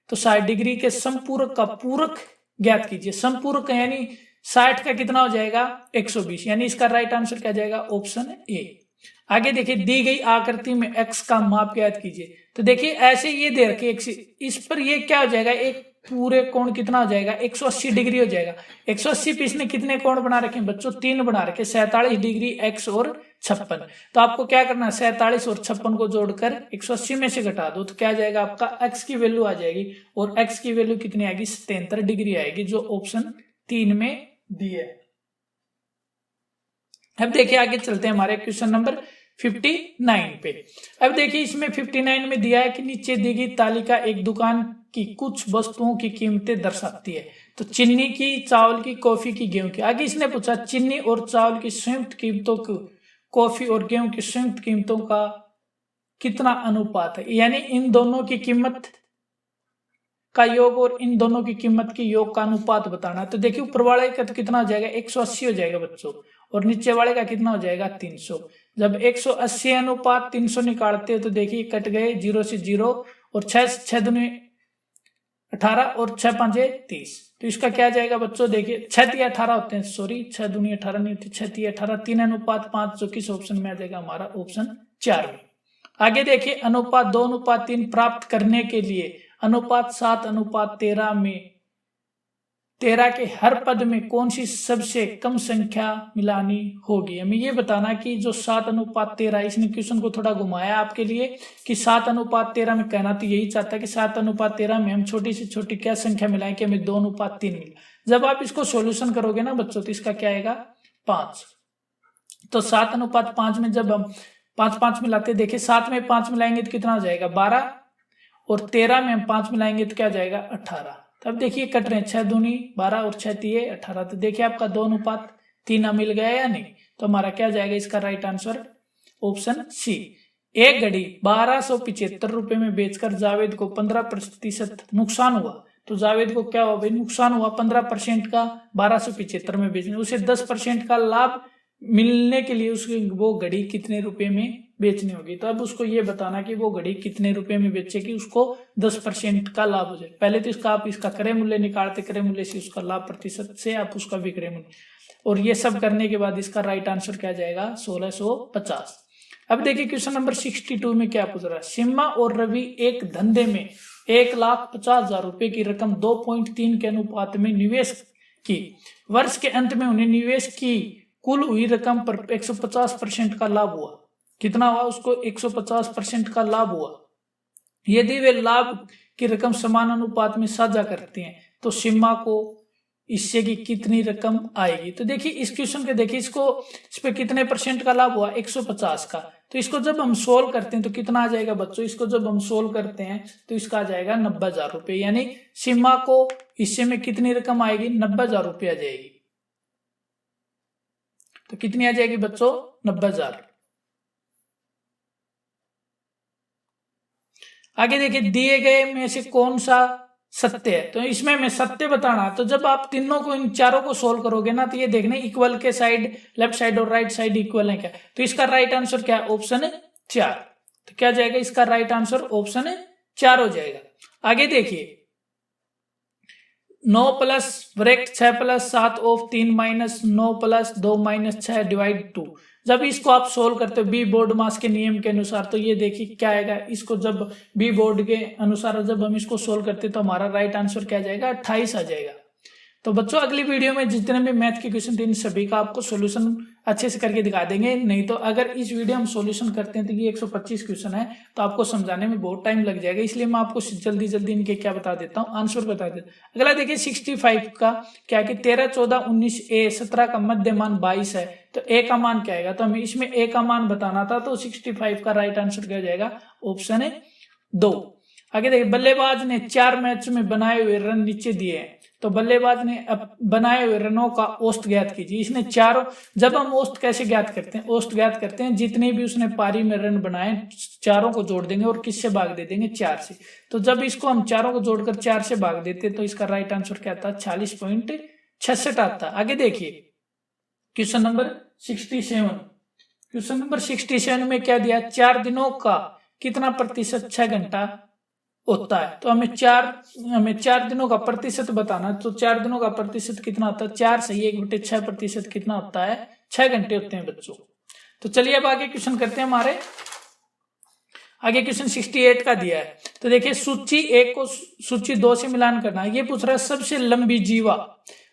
तो 60 डिग्री के समपूरक का पूरक ज्ञात कीजिए। समपूरक यानी 60 का कितना हो जाएगा 120, यानी इसका राइट आंसर क्या जाएगा, ऑप्शन ए। आगे देखिए, दी गई आकृति में x का माप ज्ञात कीजिए। तो देखिए ऐसे ये दे रखे इस पर ये क्या हो जाएगा, एक पूरे कोण कितना हो जाएगा 180 डिग्री हो जाएगा। 180 पे इसने कितने कोण बना रखे हैं बच्चों, 3 बना रखे, 47 डिग्री x और 56। तो आपको क्या करना है, 47 और 56 को जोड़कर 180 में से घटा दो तो क्या जाएगा आपका x की वैल्यू आ जाएगी, और x की वैल्यू कितनी आएगी 77 डिग्री आएगी, जो ऑप्शन 3 में दी है। अब देखिए आगे चलते हैं हमारे क्वेश्चन नंबर 59 पे। अब देखिए इसमें 59 में दिया है कि नीचे दी गई तालिका एक दुकान की कुछ वस्तुओं की कीमतें दर्शाती है। तो चीनी की, चावल की, कॉफी की, गेहूं की। आगे इसने पूछा चीनी और चावल की संयुक्त कीमतों को कॉफी और गेहूं की संयुक्त कीमतों का कितना अनुपात है, यानी इन दोनों की कीमत का योग और इन दोनों की कीमत के योग का अनुपात बताना है। तो देखिए ऊपर वाले का तो कितना हो जाएगा 180 हो जाएगा बच्चों, और नीचे वाले का कितना हो जाएगा 300। जब 180 अनुपात 300 निकालते हो तो देखिए कट गए 0 से 0, और 6 दूनी 18 और 6 5 30। तो इसका क्या जाएगा बच्चों, देखिए 6 3 18 होते हैं, सॉरी 6 दूनी 18 नहीं होती, 6 3 18, 3 अनुपात 5, जो किस ऑप्शन में आ जाएगा हमारा ऑप्शन 4 में। आगे देखिए, अनुपात 2:3 प्राप्त करने के लिए अनुपात 7:13 में 13 के हर पद में कौन सी सबसे कम संख्या मिलानी होगी। हमें ये बताना कि जो 7:13, इसने क्वेश्चन को थोड़ा घुमाया आपके लिए कि 7:13 में कहना तो यही चाहता है कि 7:13 में हम छोटी से छोटी क्या संख्या मिलाएं कि हमें 2:3 मिले। जब आप इसको सॉल्यूशन करोगे ना बच्चों तो इसका क्या आएगा 5। तो 7:5 में जब हम 5 मिलाते, देखिए 7 में 5 मिलाएंगे तो कितना हो जाएगा 12, और 13 में हम 5 मिलाएंगे तो क्या जाएगा 18। तब देखिए कट रहे 6 दूनी 12 और 6 3 18। तो देखिए आपका 2:3 मिल गया या नहीं। तो हमारा क्या जाएगा इसका राइट आंसर ऑप्शन सी। एक घड़ी 1275 रुपए में बेचकर जावेद को 15% नुकसान हुआ। तो जावेद को क्या हुआ भाई, नुकसान हुआ 15% का 1275 में बेचने, उसे 10% का लाभ मिलने के लिए उसकी वो घड़ी कितने रुपए में बेचनी होगी। तो अब उसको ये बताना कि वो घड़ी कितने रुपए में बेचे कि उसको 10% का लाभ हो जाए। पहले तो इसका आप इसका क्रय मूल्य निकालते, क्रय मूल्य से उसका लाभ प्रतिशत से आप उसका विक्रय मूल्य, और ये सब करने के बाद इसका राइट आंसर क्या जाएगा 1650। अब देखिए क्वेश्चन नंबर 62 में क्या पूछ रहा है, सीमा और रवि एक धंधे में 1,50,000 रुपए की रकम 2.3 के अनुपात में निवेश की। वर्ष के अंत में उन्हें निवेश की कुल हुई रकम पर 150% का लाभ हुआ। कितना हुआ, उसको 150% का लाभ हुआ। यदि वे लाभ की रकम समान अनुपात में साझा करते हैं तो सीमा को इससे की कितनी रकम आएगी। तो देखिए इस क्वेश्चन के देखिए इस पे कितने % का लाभ हुआ 150 का। तो इसको जब हम सोल्व करते हैं तो कितना आ जाएगा बच्चों, इसको जब हम सोल्व करते हैं तो इसका आ जाएगा 90,000 रुपए, यानी सीमा को हिस्से में कितनी रकम आएगी 90,000 रुपए आ जाएगी। तो कितनी आ जाएगी बच्चों 90,000। आगे देखिए, दिए गए में से कौन सा सत्य है। तो इसमें मैं सत्य बताना, तो जब आप तीनों को इन चारों को सोल्व करोगे ना तो ये देखने इक्वल के साइड लेफ्ट साइड और राइट साइड इक्वल है क्या। तो इसका राइट आंसर क्या है ऑप्शन 4। तो क्या जाएगा इसका राइट आंसर ऑप्शन 4 हो जाएगा। आगे देखिए 9 plus bracket 6 plus 7 of 3 minus 9 plus 2 minus 6 divide 2। जब इसको आप सोल्व करते हो बी बोर्ड मास के नियम के अनुसार, तो ये देखिए क्या आएगा। इसको जब बी बोर्ड के अनुसार जब हम इसको सोल्व करते हैं तो हमारा राइट आंसर क्या जाएगा, 28 आ जाएगा। तो बच्चों अगली वीडियो में जितने भी मैथ के क्वेश्चन थे इन सभी का आपको सॉल्यूशन अच्छे से करके दिखा देंगे। नहीं तो अगर इस वीडियो हम सॉल्यूशन करते हैं तो ये 125 क्वेश्चन है, तो आपको समझाने में बहुत टाइम लग जाएगा, इसलिए मैं आपको जल्दी जल्दी इनके क्या बता देता हूँ, आंसर बता देता हूँ। अगला देखिए 65 का क्या कि 13, 14, 19 ए, 17 का मध्य मान 22 है, तो ए का मान क्या आएगा। तो हमें इसमें ए का मान बताना था, तो 65 का राइट आंसर क्या जाएगा, ऑप्शन है 2। आगे देखिए बल्लेबाज ने 4 मैच में बनाए हुए रन नीचे दिए हैं, तो बल्लेबाज ने बनाए हुए रनों का औसत ज्ञात कीजिए। इसने चारों, जब हम औसत कैसे ज्ञात करते हैं, औसत ज्ञात करते हैं जितने भी उसने पारी में रन बनाए चारों को जोड़ देंगे और किससे भाग दे देंगे, 4 से। तो जब इसको हम चारों को जोड़कर 4 से भाग देते तो इसका राइट आंसर क्या आता, 40.66 आता। आगे देखिए क्वेश्चन नंबर 67। क्वेश्चन नंबर 67 में क्या दिया, 4 दिनों का कितना प्रतिशत 6 घंटा होता है। तो हमें 4 दिनों का प्रतिशत बताना, तो 4 दिनों का प्रतिशत कितना होता है, 4 सही 1/6 प्रतिशत कितना होता है, 6 घंटे होते हैं बच्चों। तो चलिए अब आगे क्वेश्चन करते हैं। हमारे आगे क्वेश्चन 68 का दिया है, तो देखिए सूची 1 को सूची 2 से मिलान करना है। ये पूछ रहा है सबसे लंबी जीवा,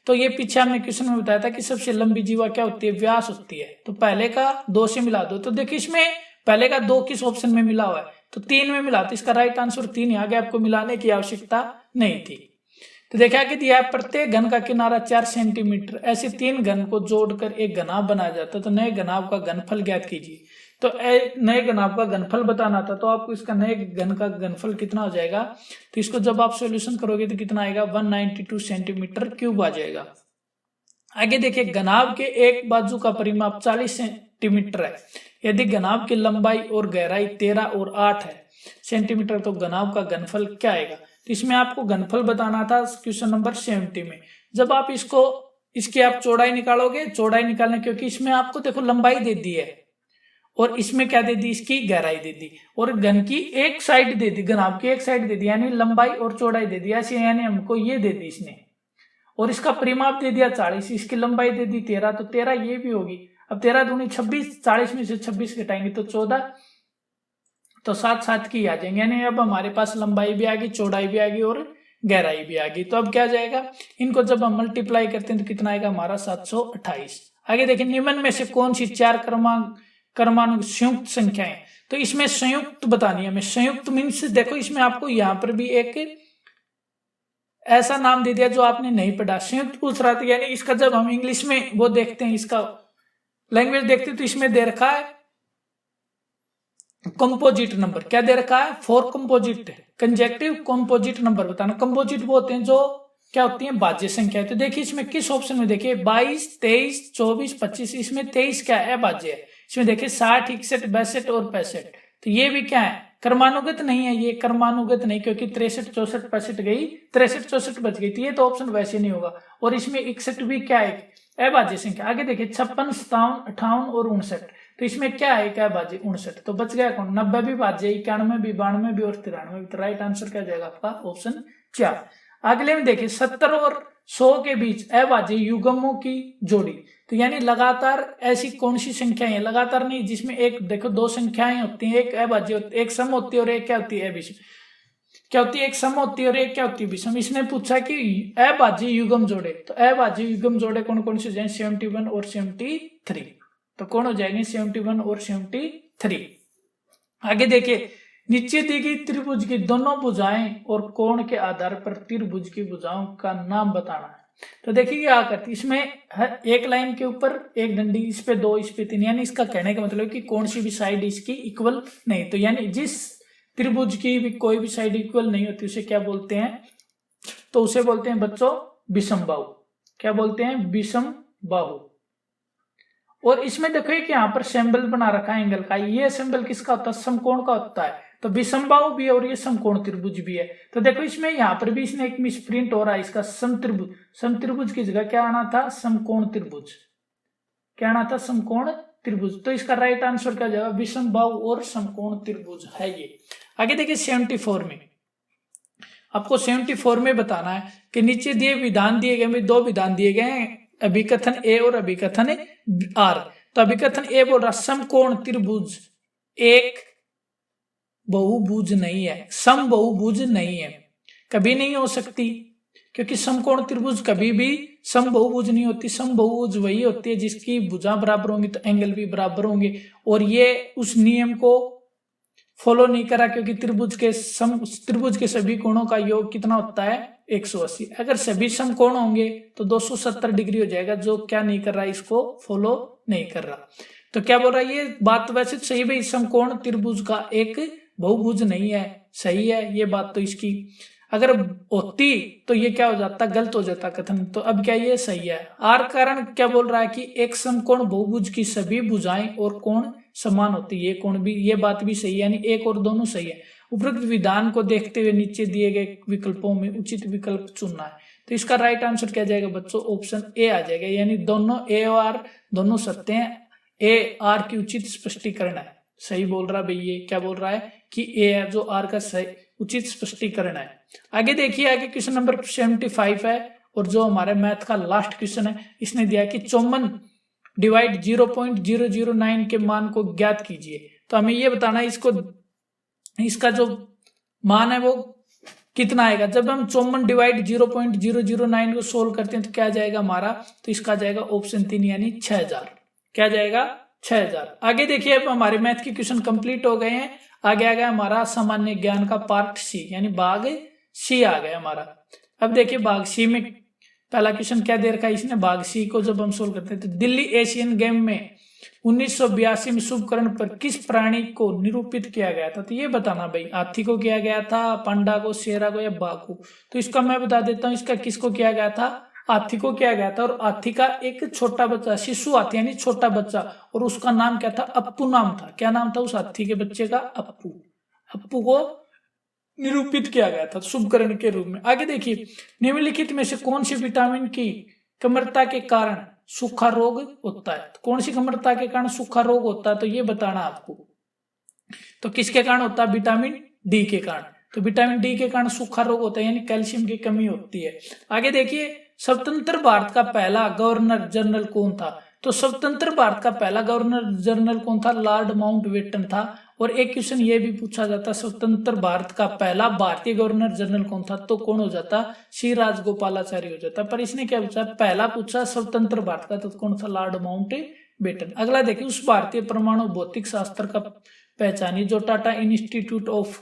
तो ये पीछे हमने क्वेश्चन में बताया था कि सबसे लंबी जीवा क्या होती है, व्यास होती है। तो पहले का 2 से मिला दो, तो देखिए इसमें पहले का 2 किस ऑप्शन में मिला हुआ है, तो 3 में मिला, तो इसका राइट आंसर 3 है, आगे आपको मिलाने की आवश्यकता नहीं थी। तो देखा कि दिया है प्रत्येक घन का किनारा 4 सेंटीमीटर, ऐसे 3 घन को जोड़कर एक घनाभ बनाया जाता है, तो नए घनाभ का घनफल ज्ञात कीजिए। तो नए घनाभ का घनफल बताना था, तो आपको इसका नए घन का घनफल कितना हो जाएगा, तो इसको जब आप सॉल्यूशन करोगे तो कितना आएगा, 192 सेंटीमीटर क्यूब आ जाएगा। आगे देखिए घनाभ के एक बाजू का परिमाप 40 सेंटीमीटर है, यदि घनाभ की लंबाई और गहराई 13 और 8 है सेंटीमीटर, तो घनाभ का घनफल क्या आएगा। तो इसमें आपको घनफल बताना था क्वेश्चन नंबर 70 में। जब आप इसकी आप चौड़ाई निकालोगे, चौड़ाई निकालने, क्योंकि इसमें आपको देखो लंबाई दे दी है और इसमें क्या दे दी, इसकी गहराई दे दी, और घन की एक साइड दे दी, घनाभ की एक साइड दे दी, यानी लंबाई और चौड़ाई दे दी ऐसे, यानी हमको ये दे दी इसने, और इसका परिमाप दे दिया 40, इसकी लंबाई दे दी 13, तो 13 ये भी होगी। अब 13 दूनी 26, 40 में से 26 घटाएंगे तो 14, तो 7 7 की आ जाएंगे, यानी अब हमारे पास लंबाई भी आ गई, चौड़ाई भी आ गई और गहराई भी आ गई। तो अब क्या जाएगा, इनको जब हम मल्टीप्लाई करते हैं तो कितना आएगा हमारा, 728। आगे देखिए निम्न में से कौन सी 4 क्रमांक संयुक्त संख्याएं, तो इसमें संयुक्त बतानी है हमें। संयुक्त मीन्स देखो इसमें आपको यहाँ पर भी एक ऐसा नाम दे दिया जो आपने नहीं पढ़ा, संयुक्त पूछ रहा था, यानी इसका जब हम इंग्लिश में वो देखते हैं, इसका लैंग्वेज देखते हैं, तो इसमें दे रखा है कंपोजिट नंबर। क्या दे रखा है, 4 कंपोजिट कंजेक्टिव कंपोजिट नंबर बताना। कंपोजिट वो होते हैं जो क्या होती है, भाज्य संख्या। तो देखिए इसमें किस ऑप्शन में, देखिए 22, 23, 24, 25, इसमें 23 क्या है, भाज्य है। इसमें देखिए 60, 61, 62 और 65, तो ये भी क्या है, क्रमानुगत नहीं है, ये क्रमानुगत नहीं, क्योंकि 63, 64, 65 गई, 63, 64 बच गई, तो ये तो ऑप्शन वैसे नहीं होगा। और इसमें 61 भी क्या है, अभाज्य संख्या। आगे देखिए 56, 57, 58 और 59, तो इसमें क्या है, क्या भाज्य 59, तो बच गया कौन, 90 भी भाज्य, 91 भी, 92 भी और 93 भी। तो राइट आंसर क्या जाएगा आपका, ऑप्शन 4। अगले में देखिए 70 और 100 के बीच अभाज्य युग्मों की जोड़ी, तो यानी लगातार ऐसी कौन सी संख्याएं हैं, लगातार नहीं, जिसमें एक देखो 2 संख्याएं होती हैं, एक अभाज्य होती है, एक सम होती है और एक क्या होती है, अभिसम। क्या होती है, एक सम होती है और एक क्या होती है, विषम। इसने पूछा कि अभाज्य युग्म जोड़े, तो अभाज्य युग्म जोड़े कौन कौन से हो जाए, 71 और 73, तो कौन हो जाएंगे, 71 और 73। आगे देखिए नीचे दी गई त्रिभुज की दोनों भुजाएं और कोण के आधार पर त्रिभुज की भुजाओं का नाम बताना है। तो देखिए क्या करती, इसमें एक लाइन के ऊपर एक डंडी, इस पे 2, इस पे 3, यानी इसका कहने का मतलब कि कौन सी भी साइड इसकी इक्वल नहीं, तो यानी जिस त्रिभुज की भी कोई भी साइड इक्वल नहीं होती उसे क्या बोलते हैं, तो उसे बोलते हैं बच्चों विषम बाहु। क्या बोलते हैं, विषम बाहु। और इसमें देखो कि यहाँ पर सिंबल बना रखा है एंगल का, ये सिंबल किसका होता है, समकोण का होता है। तो विषमबाहु भी है और ये समकोण त्रिभुज भी है। तो देखो इसमें यहाँ पर भी इसने एक मिसप्रिंट हो रहा है, इसका समत्रिभुज, समत्रिभुज की जगह क्या आना था, समकोण त्रिभुज। क्या आना था, समकोण त्रिभुज। तो इसका राइट आंसर क्या जाएगा, विषमबाहु और समकोण त्रिभुज है ये। आगे देखिए 74 में, आपको 74 में बताना है कि नीचे दिए विधान दिए गए में 2 विधान दिए गए हैं, अभिकथन ए और अभिकथन आर। तो अभिकथन ए बोल रहा समकोण त्रिभुज एक बहुभुज नहीं है, सम बहुभुज नहीं है, कभी नहीं हो सकती, क्योंकि समकोण त्रिभुज कभी भी सम बहुभुज नहीं होती। सम बहुभुज वही होती है जिसकी भुजा बराबर होंगी तो एंगल भी बराबर होंगे, और ये उस नियम को फॉलो नहीं करा, क्योंकि त्रिभुज के सभी कोणों का योग कितना होता है 180। अगर सभी समकोण होंगे तो 270 डिग्री हो जाएगा, जो क्या नहीं कर रहा, इसको फॉलो नहीं कर रहा। तो क्या बोल रहा है, ये बात वैसे तो सही भाई, समकोण त्रिभुज का एक बहुभुज नहीं है, सही है ये बात तो इसकी। अगर होती तो ये क्या हो जाता, गलत हो जाता कथन। तो अब क्या ये सही है। आर कारण क्या बोल रहा है कि एक समकोण बहुभुज की सभी भुजाएं और कोण समान होती है, ये कोण भी, ये बात भी सही है, यानी एक और दोनों सही है। उपरोक्त विधान को देखते हुए नीचे दिए गए विकल्पों में उचित विकल्प चुनना है। तो इसका राइट आंसर क्या जाएगा बच्चों, ऑप्शन ए आ जाएगा, यानी दोनों ए और आर दोनों सत्य हैं। ए आर की उचित स्पष्टीकरण है, सही बोल रहा भाई, ये क्या बोल रहा है कि ए है जो आर का सही उचित स्पष्टीकरण है। आगे देखिए, आगे क्वेश्चन नंबर 75 है, और जो हमारे मैथ का लास्ट क्वेश्चन है, इसने दिया कि 54 डिवाइड 0.009 के मान को ज्ञात कीजिए। तो हमें ये बताना है इसका जो मान है वो कितना आएगा। जब हम 54 डिवाइड 0.009 को सोल्व करते हैं तो क्या जाएगा हमारा, तो इसका जाएगा ऑप्शन 3 यानी 6000। क्या जाएगा 6000। आगे देखिए, अब हमारे मैथ के क्वेश्चन कंप्लीट हो गए हैं। आगे आ गया हमारा सामान्य ज्ञान का पार्ट सी, यानी भाग सी आ गया हमारा। अब देखिए भाग सी में पहला क्वेश्चन क्या दे रखा है इसने, भाग सी को जब हम सोल्व करते हैं तो दिल्ली एशियन गेम में 1982 में शुभकरण पर किस प्राणी को निरूपित किया गया था। तो ये बताना भाई, हाथी को किया गया था, पांडा को, शेरा को या बाघ को। तो इसका मैं बता देता हूँ, इसका किसको किया गया था, हाथी को किया गया था। और हाथी का एक छोटा बच्चा, शिशु हाथी यानी छोटा बच्चा, और उसका नाम क्या था, अप्पू नाम था। क्या नाम था उस हाथी के बच्चे का, अप्पू। अप्पू को निरूपित किया गया था शुभकरण के रूप में। आगे देखिए, निम्नलिखित में से कौन सी विटामिन की कमरता के कारण सूखा रोग होता है। तो कौन सी कमरता के कारण सूखा रोग होता है, तो ये बताना आपको। तो किसके कारण होता है, विटामिन डी के कारण। तो विटामिन डी के कारण सूखा रोग होता है, यानी कैल्शियम की कमी होती है। आगे देखिए, स्वतंत्र भारत का पहला गवर्नर जनरल कौन था। तो स्वतंत्र भारत का पहला गवर्नर जनरल कौन था, लॉर्ड माउंटबेटन था। और एक क्वेश्चन ये भी पूछा जाता, स्वतंत्र भारत का पहला भारतीय गवर्नर जनरल कौन था, तो कौन हो जाता, श्री राजगोपालाचारी हो जाता। पर इसने क्या पूछा, पहला पूछा स्वतंत्र भारत का, तो कौन था, लॉर्ड माउंटबेटन। अगला देखिए, उस भारतीय परमाणु भौतिक शास्त्र का पहचानी जो Tata institute of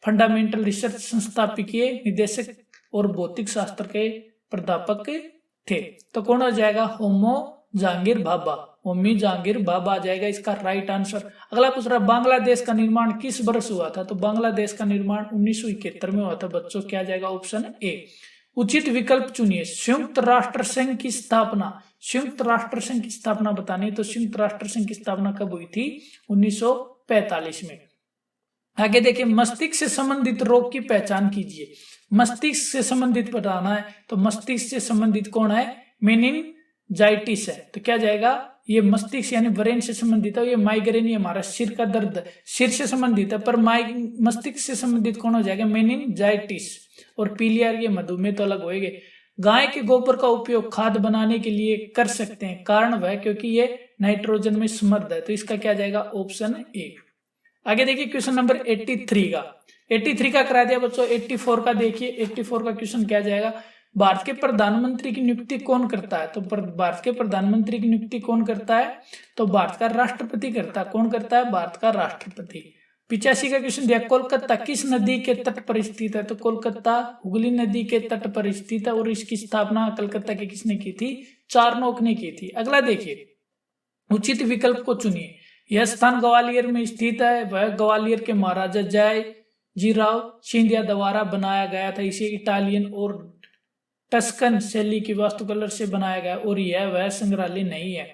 fundamental research संस्थापकीय निदेशक और भौतिक शास्त्र के प्राध्यापक थे। तो कौन हो जाएगा, होमो जहांगीर भाभा, होमी जहांगीर भाभा आ जाएगा इसका राइट आंसर। अगला पूछ रहा, बांग्लादेश का निर्माण किस वर्ष हुआ था। तो बांग्लादेश का निर्माण 1971 में हुआ था बच्चों। क्या जाएगा, ऑप्शन ए। उचित विकल्प चुनिए। संयुक्त राष्ट्र संघ की स्थापना, संयुक्त राष्ट्र संघ की स्थापना बतानी। तो संयुक्त राष्ट्र संघ की स्थापना कब हुई थी, 1945 में। आगे देखिए, मस्तिष्क से संबंधित रोग की पहचान कीजिए। मस्तिष्क से संबंधित बताना है, तो मस्तिष्क से संबंधित कौन है, मेनिनजाइटिस है। तो क्या जाएगा, ये मस्तिष्क यानी ब्रेन से संबंधित है। ये माइग्रेन, ये हमारा सिर का दर्द, सिर से संबंधित है। पर मस्तिष्क से संबंधित कौन हो जाएगा, मेनिनजाइटिस। और पीलियर, ये मधुमेह तो अलग होएंगे। गाय के गोबर का उपयोग खाद बनाने के लिए कर सकते हैं, कारण वह क्योंकि ये नाइट्रोजन में समृद्ध है। तो इसका क्या जाएगा, ऑप्शन ए। आगे देखिए, क्वेश्चन नंबर 83 का करा दिया बच्चों। 84 का देखिए, 84 का क्वेश्चन क्या जाएगा, भारत के प्रधानमंत्री की नियुक्ति कौन करता है। तो भारत के प्रधानमंत्री की नियुक्ति कौन करता है, तो भारत का राष्ट्रपति करता है। कौन करता है, भारत का राष्ट्रपति। 85 का क्वेश्चन दिया, कोलकाता किस नदी के तट पर स्थित है। तो कोलकाता हुगली नदी के तट पर स्थित है, और इसकी स्थापना कलकत्ता के किसने की थी, चारनोक ने की थी। अगला देखिए, उचित विकल्प को चुनिए। यह स्थान ग्वालियर में स्थित है, वह ग्वालियर के महाराजा जयजीराव सिंधिया द्वारा बनाया गया था। इसे इटालियन और टस्कन शैली की वास्तुकला से बनाया गया, और यह वह संग्रहालय नहीं है।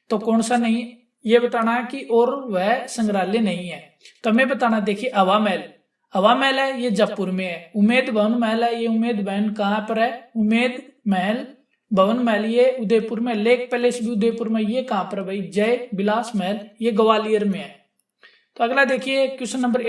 तो कौन सा नहीं, ये बताना है कि और वह संग्रहालय नहीं है। तो हमें बताना, देखिए हवा महल है, ये जयपुर में है। उमेद भवन महल है, ये उमेद भवन कहाँ पर है, उमेद महल भवन महल ये उदयपुर में। लेक पैलेस भी उदयपुर में, ये कहाँ पर भाई, जय विलास महल, ये ग्वालियर में है। तो अगला देखिए, क्वेश्चन नंबर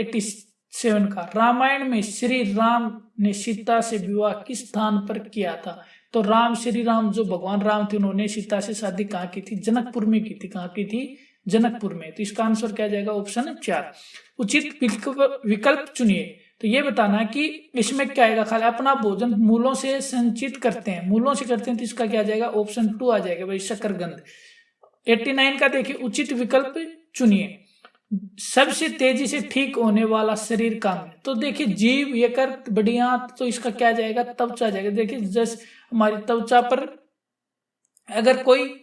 7 का, रामायण में श्री राम ने सीता से विवाह किस स्थान पर किया था? तो श्री राम जो भगवान राम थे उन्होंने सीता से शादी कहाँ की थी? जनकपुर में की थी। कहाँ की थी? जनकपुर में। तो इसका आंसर क्या जाएगा? ऑप्शन 4। उचित विकल्प चुनिए। तो ये बताना कि इसमें क्या आएगा? खाली अपना भोजन मूलों से संचित करते हैं, मूलों से करते हैं, तो इसका क्या जाएगा? ऑप्शन 2 आ जाएगा भाई, शकरकंद। 89 का देखिए, उचित विकल्प चुनिए। सबसे तेजी से ठीक होने वाला शरीर का अंग, तो देखिए जीभ, यकृत, बढ़िया, तो इसका क्या जाएगा? त्वचा जाएगा। देखिए जैसे हमारी त्वचा पर अगर कोई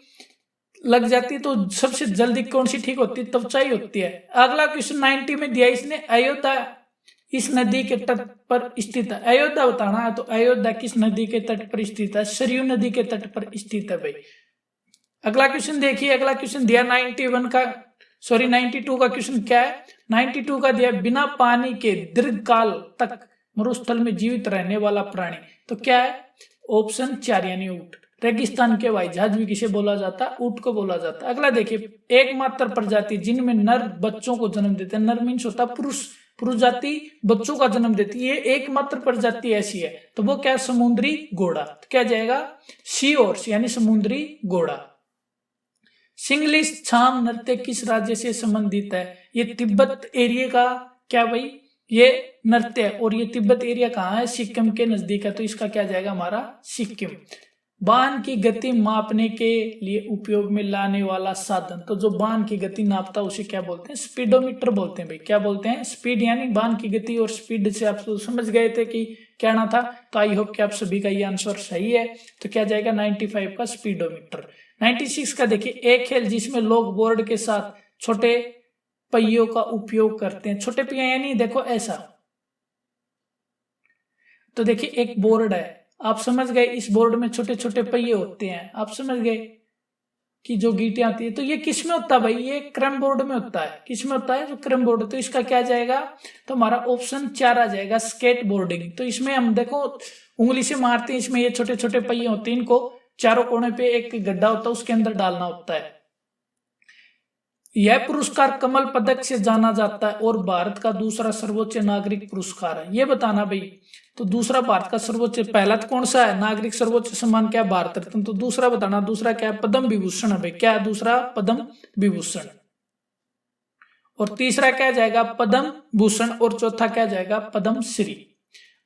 लग जाती है तो सबसे जल्दी कौन सी ठीक होती है? त्वचा ही होती है। अगला क्वेश्चन 90 में दिया इसने, अयोध्या इस नदी के तट पर स्थित है। अयोध्या बताना है, तो अयोध्या किस नदी के तट पर स्थित है? सरयू नदी के तट पर स्थित है भाई। अगला क्वेश्चन देखिए, अगला क्वेश्चन दिया 92 का क्वेश्चन क्या है? 92 का दिया, बिना पानी के दीर्घकाल तक मरुस्थल में जीवित रहने वाला प्राणी, तो क्या है? ऑप्शन 4 यानी ऊंट। रेगिस्तान के हवाई जहाज भी किसे बोला जाता है? ऊंट को बोला जाता है। अगला देखिए, एकमात्र प्रजाति जिनमें नर बच्चों को जन्म देते हैं, नर मीन्स होता पुरुष, पुरुष जाति बच्चों का जन्म देती है, ये एकमात्र प्रजाति ऐसी है, तो वो क्या? समुद्री घोड़ा। तो क्या जाएगा? सी हॉर्स यानी समुद्री घोड़ा। सिंगलिश छाम नृत्य किस राज्य से संबंधित है? ये तिब्बत एरिया का क्या भाई? ये नृत्य, और ये तिब्बत एरिया कहाँ है? सिक्किम के नजदीक है, तो इसका क्या जाएगा हमारा? सिक्किम। वाहन की गति मापने के लिए उपयोग में लाने वाला साधन, तो जो वाहन की गति नापता है उसे क्या बोलते हैं? स्पीडोमीटर बोलते हैं भाई। क्या बोलते हैं? स्पीड यानी वाहन की गति, और स्पीड से आप तो समझ गए थे कि कहना था। तो आई होप कि आप सभी का ये आंसर सही है। तो क्या जाएगा? 95 का स्पीडोमीटर। 96 का देखिए, एक खेल जिसमें लोग बोर्ड के साथ छोटे पहियों का उपयोग करते हैं। छोटे पहिया यानी देखो ऐसा, तो देखिए एक बोर्ड है, आप समझ गए, इस बोर्ड में छोटे छोटे पहिए होते हैं, आप समझ गए कि जो गीटियां आती है। तो ये किस में होता है भाई? ये क्रम बोर्ड में होता है। किस में होता है? जो क्रम बोर्ड। तो इसका क्या जाएगा? तो हमारा ऑप्शन 4 आ जाएगा, स्केट बोर्डिंग। तो इसमें हम देखो उंगली से मारते हैं, इसमें ये छोटे छोटे पहिए होते हैं, इनको चारों कोने पे एक गड्ढा होता है, उसके अंदर डालना होता है। यह पुरस्कार कमल पदक से जाना जाता है और भारत का दूसरा सर्वोच्च नागरिक पुरस्कार है। ये बताना भाई, तो दूसरा भारत का सर्वोच्च, पहला तो कौन सा है? नागरिक सर्वोच्च सम्मान क्या? भारत रत्न। तो दूसरा बताना, दूसरा क्या है? पद्म विभूषण है भाई। क्या है दूसरा? पद्म विभूषण। और तीसरा क्या जाएगा? पद्म भूषण। और चौथा क्या जाएगा? पद्म श्री।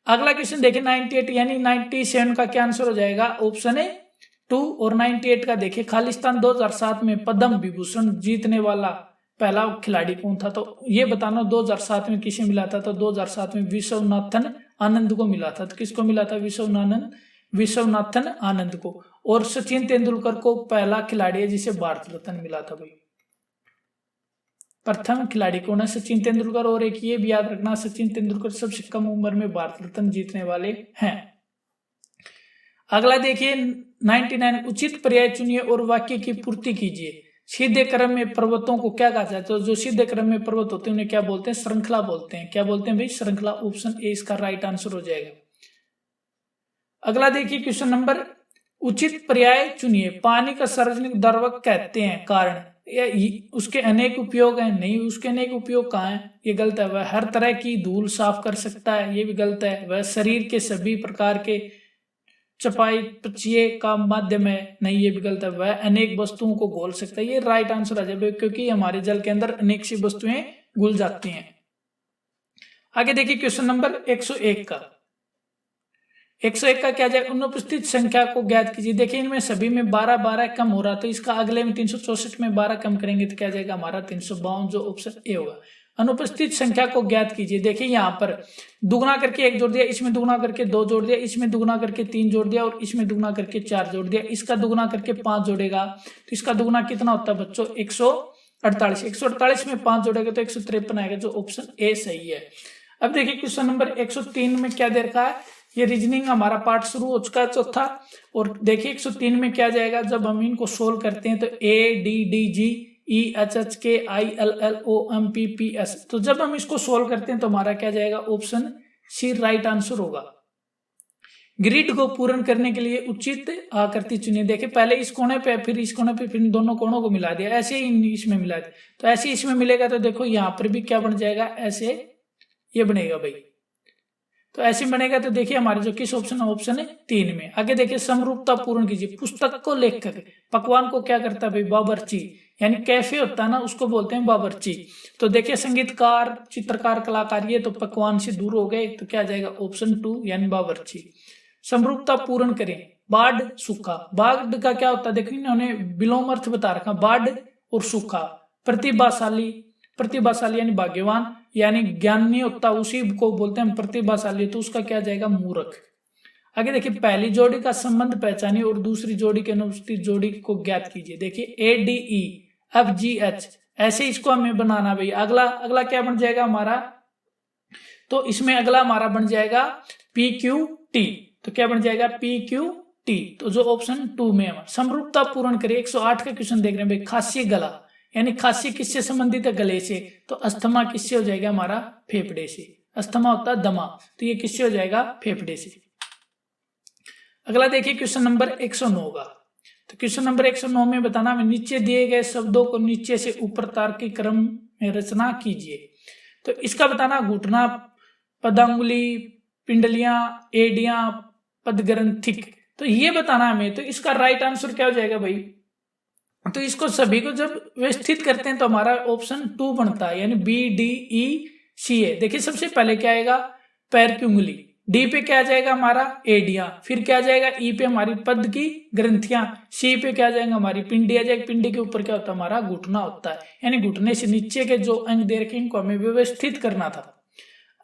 अगला क्वेश्चन देखिए 98 यानी 97 का क्या आंसर हो जाएगा? ऑप्शन है 2। और 98 का देखिए, खालिस्तान 2007 में पद्म विभूषण जीतने वाला पहला खिलाड़ी कौन था? तो ये बताना 2007 में किसे मिला था? तो 2007 में विश्वनाथन आनंद को मिला था। तो किसको मिला था? विश्वनाथन आनंद को। और सचिन तेंदुलकर को पहला खिलाड़ी है जिसे भारत रत्न मिला था भाई। प्रथम खिलाड़ी कौन है? सचिन तेंदुलकर। और एक ये भी याद रखना, सचिन तेंदुलकर सबसे कम उम्र में भारत रत्न जीतने वाले हैं। अगला देखिए 99, उचित पर्याय चुनिए और वाक्य की पूर्ति कीजिए। सीधे क्रम में पर्वतों को क्या कहा जाता है? तो जो सीधे क्रम में पर्वत होते हैं उन्हें क्या बोलते हैं? श्रृंखला बोलते हैं। क्या बोलते हैं भाई? श्रृंखला। ऑप्शन ए इसका राइट आंसर हो जाएगा। अगला देखिए क्वेश्चन नंबर, उचित पर्याय चुनिए। पानी का सार्वजनिक द्रवक कहते हैं, कारण उसके अनेक उपयोग हैं। नहीं, उसके अनेक उपयोग कहाँ है? ये गलत है। वह हर तरह की धूल साफ कर सकता है, ये भी गलत है। वह शरीर के सभी प्रकार के चयापचय का माध्यम है, नहीं, ये भी गलत है। वह अनेक वस्तुओं को घोल सकता है, ये राइट आंसर आ जाए, क्योंकि हमारे जल के अंदर अनेक सी वस्तुएं घुल जाती हैं। आगे देखिए क्वेश्चन नंबर 101 का। 101 का क्या जाए? अनुपस्थित संख्या को ज्ञात कीजिए। देखिए इनमें सभी में 12 कम हो रहा, तो इसका अगले में 364 में 12 कम करेंगे तो क्या जाएगा हमारा? 352, जो ऑप्शन ए होगा। अनुपस्थित संख्या को ज्ञात कीजिए। देखिए यहाँ पर दुगुना करके 1 जोड़ दिया, इसमें दुगुना करके 2 जोड़ दिया, इसमें दुगुना करके 3 जोड़ दिया, और इसमें दुगुना करके 4 जोड़ दिया। इसका दुगुना करके 5 जोड़ेगा, तो इसका दुगुना कितना होता है बच्चों? 148। 148 में 5 जोड़ेगा तो 153 आएगा, जो ऑप्शन ए सही है। अब देखिए क्वेश्चन नंबर 103 में क्या दे रखा है? ये रीजनिंग हमारा पार्ट शुरू हो चुका है, चौथा। और देखिए 103 में क्या जाएगा? जब हम इनको सोल्व करते हैं तो ADDG EHHKILLOMPPS, तो जब हम इसको सोल्व करते हैं तो हमारा क्या जाएगा? ऑप्शन सी राइट आंसर होगा। ग्रिड को पूर्ण करने के लिए उचित आकृति चुनिए। देखिए पहले इस कोने पे, फिर इस कोने पे, फिर दोनों कोनों को मिला दिया, ऐसे ही इसमें मिला दिया, तो ऐसे इसमें मिलेगा। तो देखो यहाँ पर भी क्या बन जाएगा? ऐसे ये बनेगा भाई। तो ऐसे बनेगा। तो देखिए हमारे जो किस ऑप्शन है, ऑप्शन है 3 में। आगे देखिए समरूपता पूर्ण कीजिए। पुस्तक को लेखक, पकवान को क्या करता है भाई, बावर्ची, यानी कैफे होता है ना उसको बोलते हैं बावर्ची। तो देखिए संगीतकार, चित्रकार, कलाकार, ये तो पकवान से दूर हो गए, तो क्या आ जाएगा ऑप्शन 2 यानी बावर्ची। समरूपता पूर्ण करें। बाढ़, सूखा। बाढ़ का क्या होता है देखिए इन्होंने विलोम अर्थ बता रखा, बाढ़ और सूखा। प्रतिभाशाली, प्रतिभाशाली यानी भाग्यवान, यानी ज्ञानी होता उसी को बोलते हैं प्रतिभाशाली, तो उसका क्या जाएगा मूर्ख। आगे देखिए पहली जोड़ी का संबंध पहचानिए और दूसरी जोड़ी के अनुपस्थित जोड़ी को ज्ञात कीजिए। देखिए ADE, FGH, ऐसे इसको हमें बनाना भाई। अगला क्या बन जाएगा हमारा, तो इसमें अगला हमारा बन जाएगा PQT। तो क्या बन जाएगा PQT, तो जो ऑप्शन 2 में है। समरूपता पूर्ण करिए। 108 का क्वेश्चन देख रहे हैं भाई। खांसी, गला, यानी खांसी किससे संबंधित है, गले से। तो अस्थमा किससे हो जाएगा हमारा, फेफड़े से। अस्थमा होता है दमा, तो ये किससे हो जाएगा, फेफड़े से। अगला देखिए क्वेश्चन नंबर 109 का। तो क्वेश्चन नंबर 109 में बताना है नीचे दिए गए शब्दों को नीचे से ऊपर तार्किक क्रम में रचना कीजिए। तो इसका बताना घुटना, पदांगुली, पिंडलियां, एडियां, पदग्रंथिक, तो ये बताना हमें। तो इसका राइट आंसर क्या हो जाएगा भाई, तो इसको सभी को जब व्यवस्थित करते हैं तो हमारा ऑप्शन 2 बनता है, यानी BDECA। देखिए सबसे पहले क्या आएगा, पैर की उंगली। डी पे क्या आ जाएगा हमारा, एडिया। फिर क्या आ जाएगा, ई पे हमारी पद की ग्रंथियां। सी पे क्या आ जाएगा, हमारी पिंडी आ जाएगी। पिंडी के ऊपर क्या होता है, हमारा घुटना होता है। यानी घुटने से नीचे के जो अंग दे रखे इनको हमें व्यवस्थित करना था।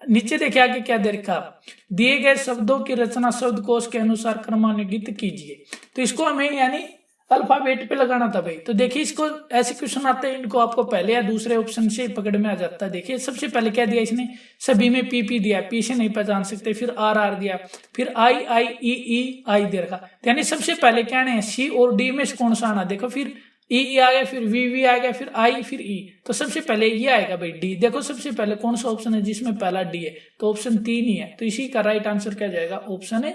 नीचे देखिए आगे क्या दे रखा, दिए गए शब्दों की रचना शब्दकोश के अनुसार क्रमानुगत कीजिए। तो इसको हमें यानी अल्फाबेट पे लगाना था भाई। तो देखिए इसको ऐसे क्वेश्चन आते हैं, इनको आपको पहले या दूसरे ऑप्शन से पकड़ में आ जाता है। देखिए सबसे पहले क्या दिया इसने, सभी में PP दिया, P से नहीं पहचान सकते। फिर RR दिया, फिर I दे रखा। यानी सबसे पहले क्या है, C और D में से कौन सा आना, देखो फिर E आ गया, फिर V आ गया, फिर I, फिर E। तो सबसे पहले ये आएगा भाई D। देखो सबसे पहले कौन सा ऑप्शन है जिसमें पहला D है, तो ऑप्शन 3 ही है। तो इसी का राइट आंसर क्या जाएगा, ऑप्शन है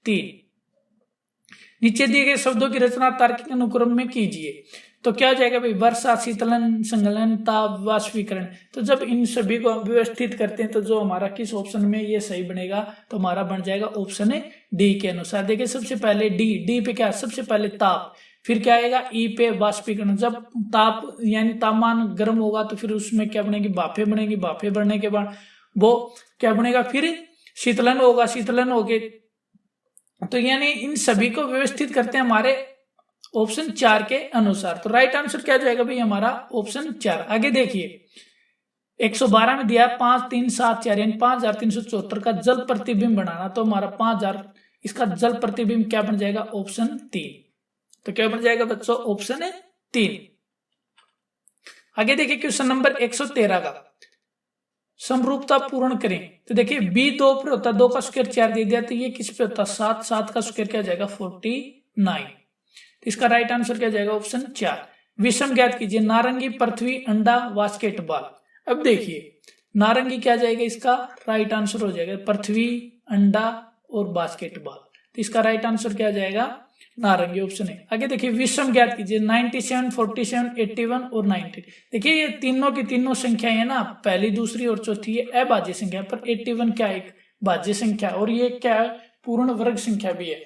3। नीचे दिए गए शब्दों की रचना तार्किक अनुक्रम में कीजिए। तो क्या हो जाएगा भाई, वर्षा, शीतलन, संगलन, ताप, वाष्पीकरण। तो जब इन सभी को व्यवस्थित करते हैं तो जो हमारा किस ऑप्शन में ये सही बनेगा, तो हमारा बन जाएगा ऑप्शन है D के अनुसार। देखिए सबसे पहले D पे क्या, सबसे पहले ताप, फिर क्या आएगा E पे वाष्पीकरण। जब ताप यानी तापमान गर्म होगा तो फिर उसमें क्या बनेगी, भाफे बनेगी। भाफे बढ़ने के बाद वो क्या बनेगा, फिर शीतलन होगा। शीतलन होके तो यानी इन सभी को व्यवस्थित करते हैं हमारे ऑप्शन 4 के अनुसार। तो राइट आंसर क्या जाएगा भाई, हमारा ऑप्शन 4। आगे देखिए 112 में दिया 5, 3, 7, 4 यानी 5374 का जल प्रतिबिंब बनाना। तो हमारा 5000 इसका जल प्रतिबिंब क्या बन जाएगा, ऑप्शन 3। तो क्या बन जाएगा बच्चों, ऑप्शन है 3। आगे देखिए क्वेश्चन नंबर 113 का, समरूपता पूर्ण करें। तो देखिए B2 पर होता है, 2 का स्क्वायर 4 दे दिया, तो ये किस पे होता है 7, 7 का स्क्वायर क्या जाएगा 49। तो इसका राइट आंसर क्या जाएगा, ऑप्शन 4। विषम ज्ञात कीजिए, नारंगी, पृथ्वी, अंडा, बास्केटबॉल। अब देखिए नारंगी क्या जाएगा, इसका राइट आंसर हो जाएगा पृथ्वी, अंडा और बास्केटबॉल। तो इसका राइट आंसर क्या जाएगा, नारंगी, ऑप्शन है। आगे देखिए विषम ज्ञात कीजिए, 97, 47, 81 और 90। देखिए ये तीनों की तीनों संख्या है ना, पहली, दूसरी और चौथी ये अभाज्य संख्या, पर 81 क्या एक भाज्य संख्या, और ये क्या है, पूर्ण वर्ग संख्या भी है।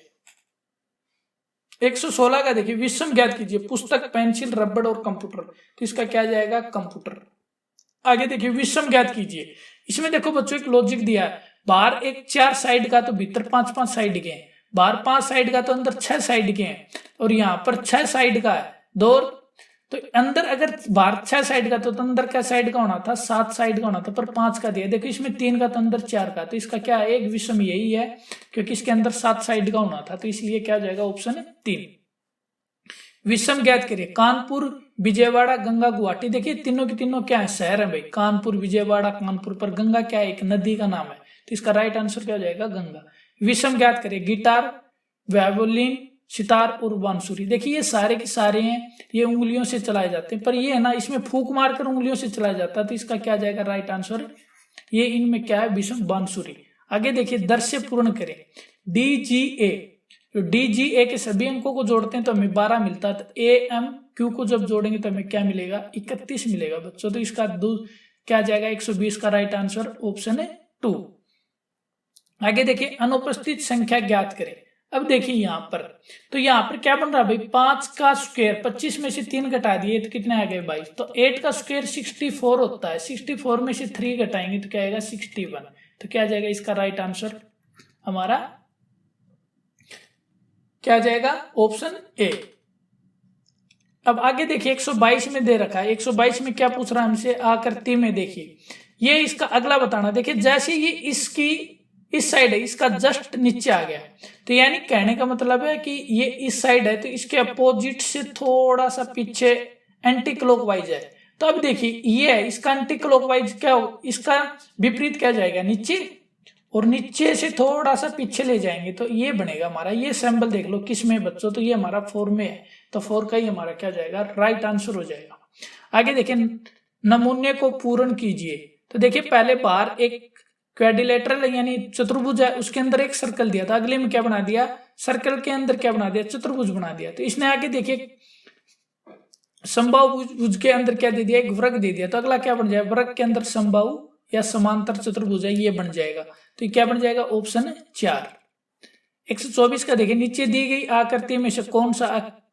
116 का देखिए विषम ज्ञात कीजिए, पुस्तक, पेंसिल, रबड़ और कंप्यूटर। तो इसका क्या जाएगा, कंप्यूटर। आगे देखिए विषम ज्ञात कीजिए, इसमें देखो बच्चों एक लॉजिक दिया है, बाहर एक 4 साइड का तो भीतर 5-5 साइड के हैं, बाहर 5 साइड का तो अंदर 6 साइड के हैं, और यहाँ पर 6 साइड का है 2। तो अंदर अगर बाहर 6 साइड का तो अंदर क्या साइड का होना था, 7 साइड का होना था, पर 5 का दिया। देखो इसमें 3 का तो अंदर 4 का, तो इसका क्या है, एक विषम यही है क्योंकि इसके अंदर 7 साइड का होना था, तो इसलिए क्या जाएगा, ऑप्शन 3। विषम ज्ञात करिए, कानपुर, विजयवाड़ा, गंगा, गुवाहाटी। देखिए तीनों की तीनों क्या है, शहर है भाई, कानपुर, विजयवाड़ा, कानपुर, पर गंगा क्या है, एक नदी का नाम है, तो इसका राइट आंसर क्या हो जाएगा, गंगा। विषम ज्ञात करिए, गिटार, वायोलिन, सितार और बांसुरी। देखिए ये सारे के सारे हैं, ये उंगलियों से चलाए जाते हैं, पर ये है ना इसमें फूंक मारकर उंगलियों से चलाया जाता है, तो इसका क्या जाएगा, राइट आंसर ये इनमें क्या है, विषम, बांसुरी। आगे देखिए दृश्य पूर्ण करें, DGA, तो DGA के सभी अंकों को जोड़ते हैं तो हमें 12 मिलता है, तो AMQ को जब जोड़ेंगे तो हमें क्या मिलेगा, 31 मिलेगा बच्चों। तो इसका क्या जाएगा 120 का राइट आंसर ऑप्शन है 2। आगे देखिए अनुपस्थित संख्या ज्ञात करें। अब देखिए यहाँ पर, तो यहाँ पर क्या बन रहा है भाई, 5 का स्क्वायर 25 में से 3 घटा दिए तो कितने आ गए 22। तो 8 का स्क्वायर 64 होता है, 64 में से 3 घटाएंगे तो क्या आएगा 61। तो क्या जाएगा इसका राइट आंसर हमारा क्या जाएगा ऑप्शन ए। अब आगे देखिए 122 में दे रखा है, 122 में क्या पूछ रहा है हमसे, आकृति में देखिए ये इसका अगला बताना। देखिए जैसे ये इसकी इस साइड है, इसका जस्ट नीचे आ गया, तो यानी कहने का मतलब है कि ये इस साइड है तो इसके अपोजिट से थोड़ा सा पीछे एंटी क्लॉकवाइज है। तो अब देखिए ये है, इसका एंटी क्लॉकवाइज क्या हो, इसका विपरीत क्या जाएगा नीचे, और नीचे से थोड़ा सा पीछे ले जाएंगे तो ये बनेगा हमारा, ये सैंपल देख लो किस में बच्चों, तो ये हमारा 4 में है, तो 4 का ही हमारा क्या जाएगा राइट आंसर हो जाएगा। आगे देखिए नमूने को पूर्ण कीजिए। तो देखिए पहले बाहर एक क्वाड्रिलेटरल यानी चतुर्भुज है, उसके अंदर एक सर्कल दिया था, अगले में क्या बना दिया, सर्कल के अंदर क्या बना दिया, चतुर्भुज बना दिया। तो इसने आगे देखिए समबाहु के अंदर क्या दे दिया, एक वृत्त दे दिया, तो अगला क्या बन जाएगा, वृत्त के अंदर समबाहु या समांतर चतुर्भुज है, ये बन जाएगा। तो ये क्या बन जाएगा ऑप्शन 4। 124 का देखिए नीचे दी गई आकृति में से कौन सा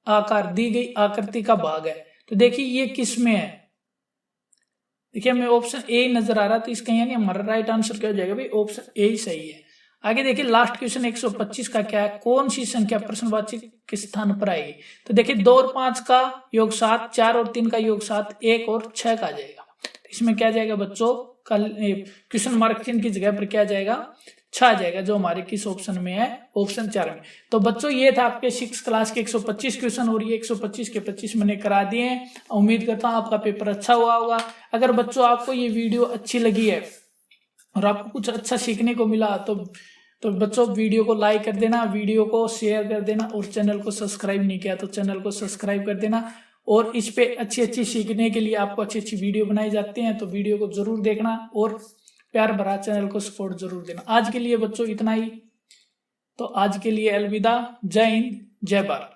आकार दी गई आकृति का भाग है। तो देखिए ये किस में है, देखिए हमें ऑप्शन ए नजर आ रहा, तो इसका यानी हमारा राइट आंसर क्या हो जाएगा भाई, ऑप्शन ए ही सही है। आगे देखिए लास्ट क्वेश्चन 125 का क्या है, कौन सी संख्या प्रश्नवाची के स्थान पर आएगी। तो देखिए 2 और 5 का योग 7, 4 और 3 का योग 7, 1 और 6 का आ जाएगा। तो इसमें क्या जाएगा बच्चों, कल क्वेश्चन मार्क चिन्ह की जगह पर क्या जाएगा 6 आ जाएगा, जो हमारे किस ऑप्शन में है, ऑप्शन 4 में। तो बच्चों ये था आपके 6 क्लास के 125 क्वेश्चन, और ये 125 के 25 मैंने करा दिए हैं। उम्मीद करता हूँ आपका पेपर अच्छा हुआ होगा। अगर बच्चों आपको ये वीडियो अच्छी लगी है और आपको कुछ अच्छा सीखने को मिला तो बच्चों वीडियो को लाइक कर देना, वीडियो को शेयर कर देना, और चैनल को सब्सक्राइब नहीं किया तो चैनल को सब्सक्राइब कर देना। और इस पे अच्छी सीखने के लिए आपको अच्छी वीडियो बनाई जाती हैं, तो वीडियो को जरूर देखना और प्यार भरा चैनल को सपोर्ट जरूर देना। आज के लिए बच्चों इतना ही, तो आज के लिए अलविदा, जय हिंद जय भारत।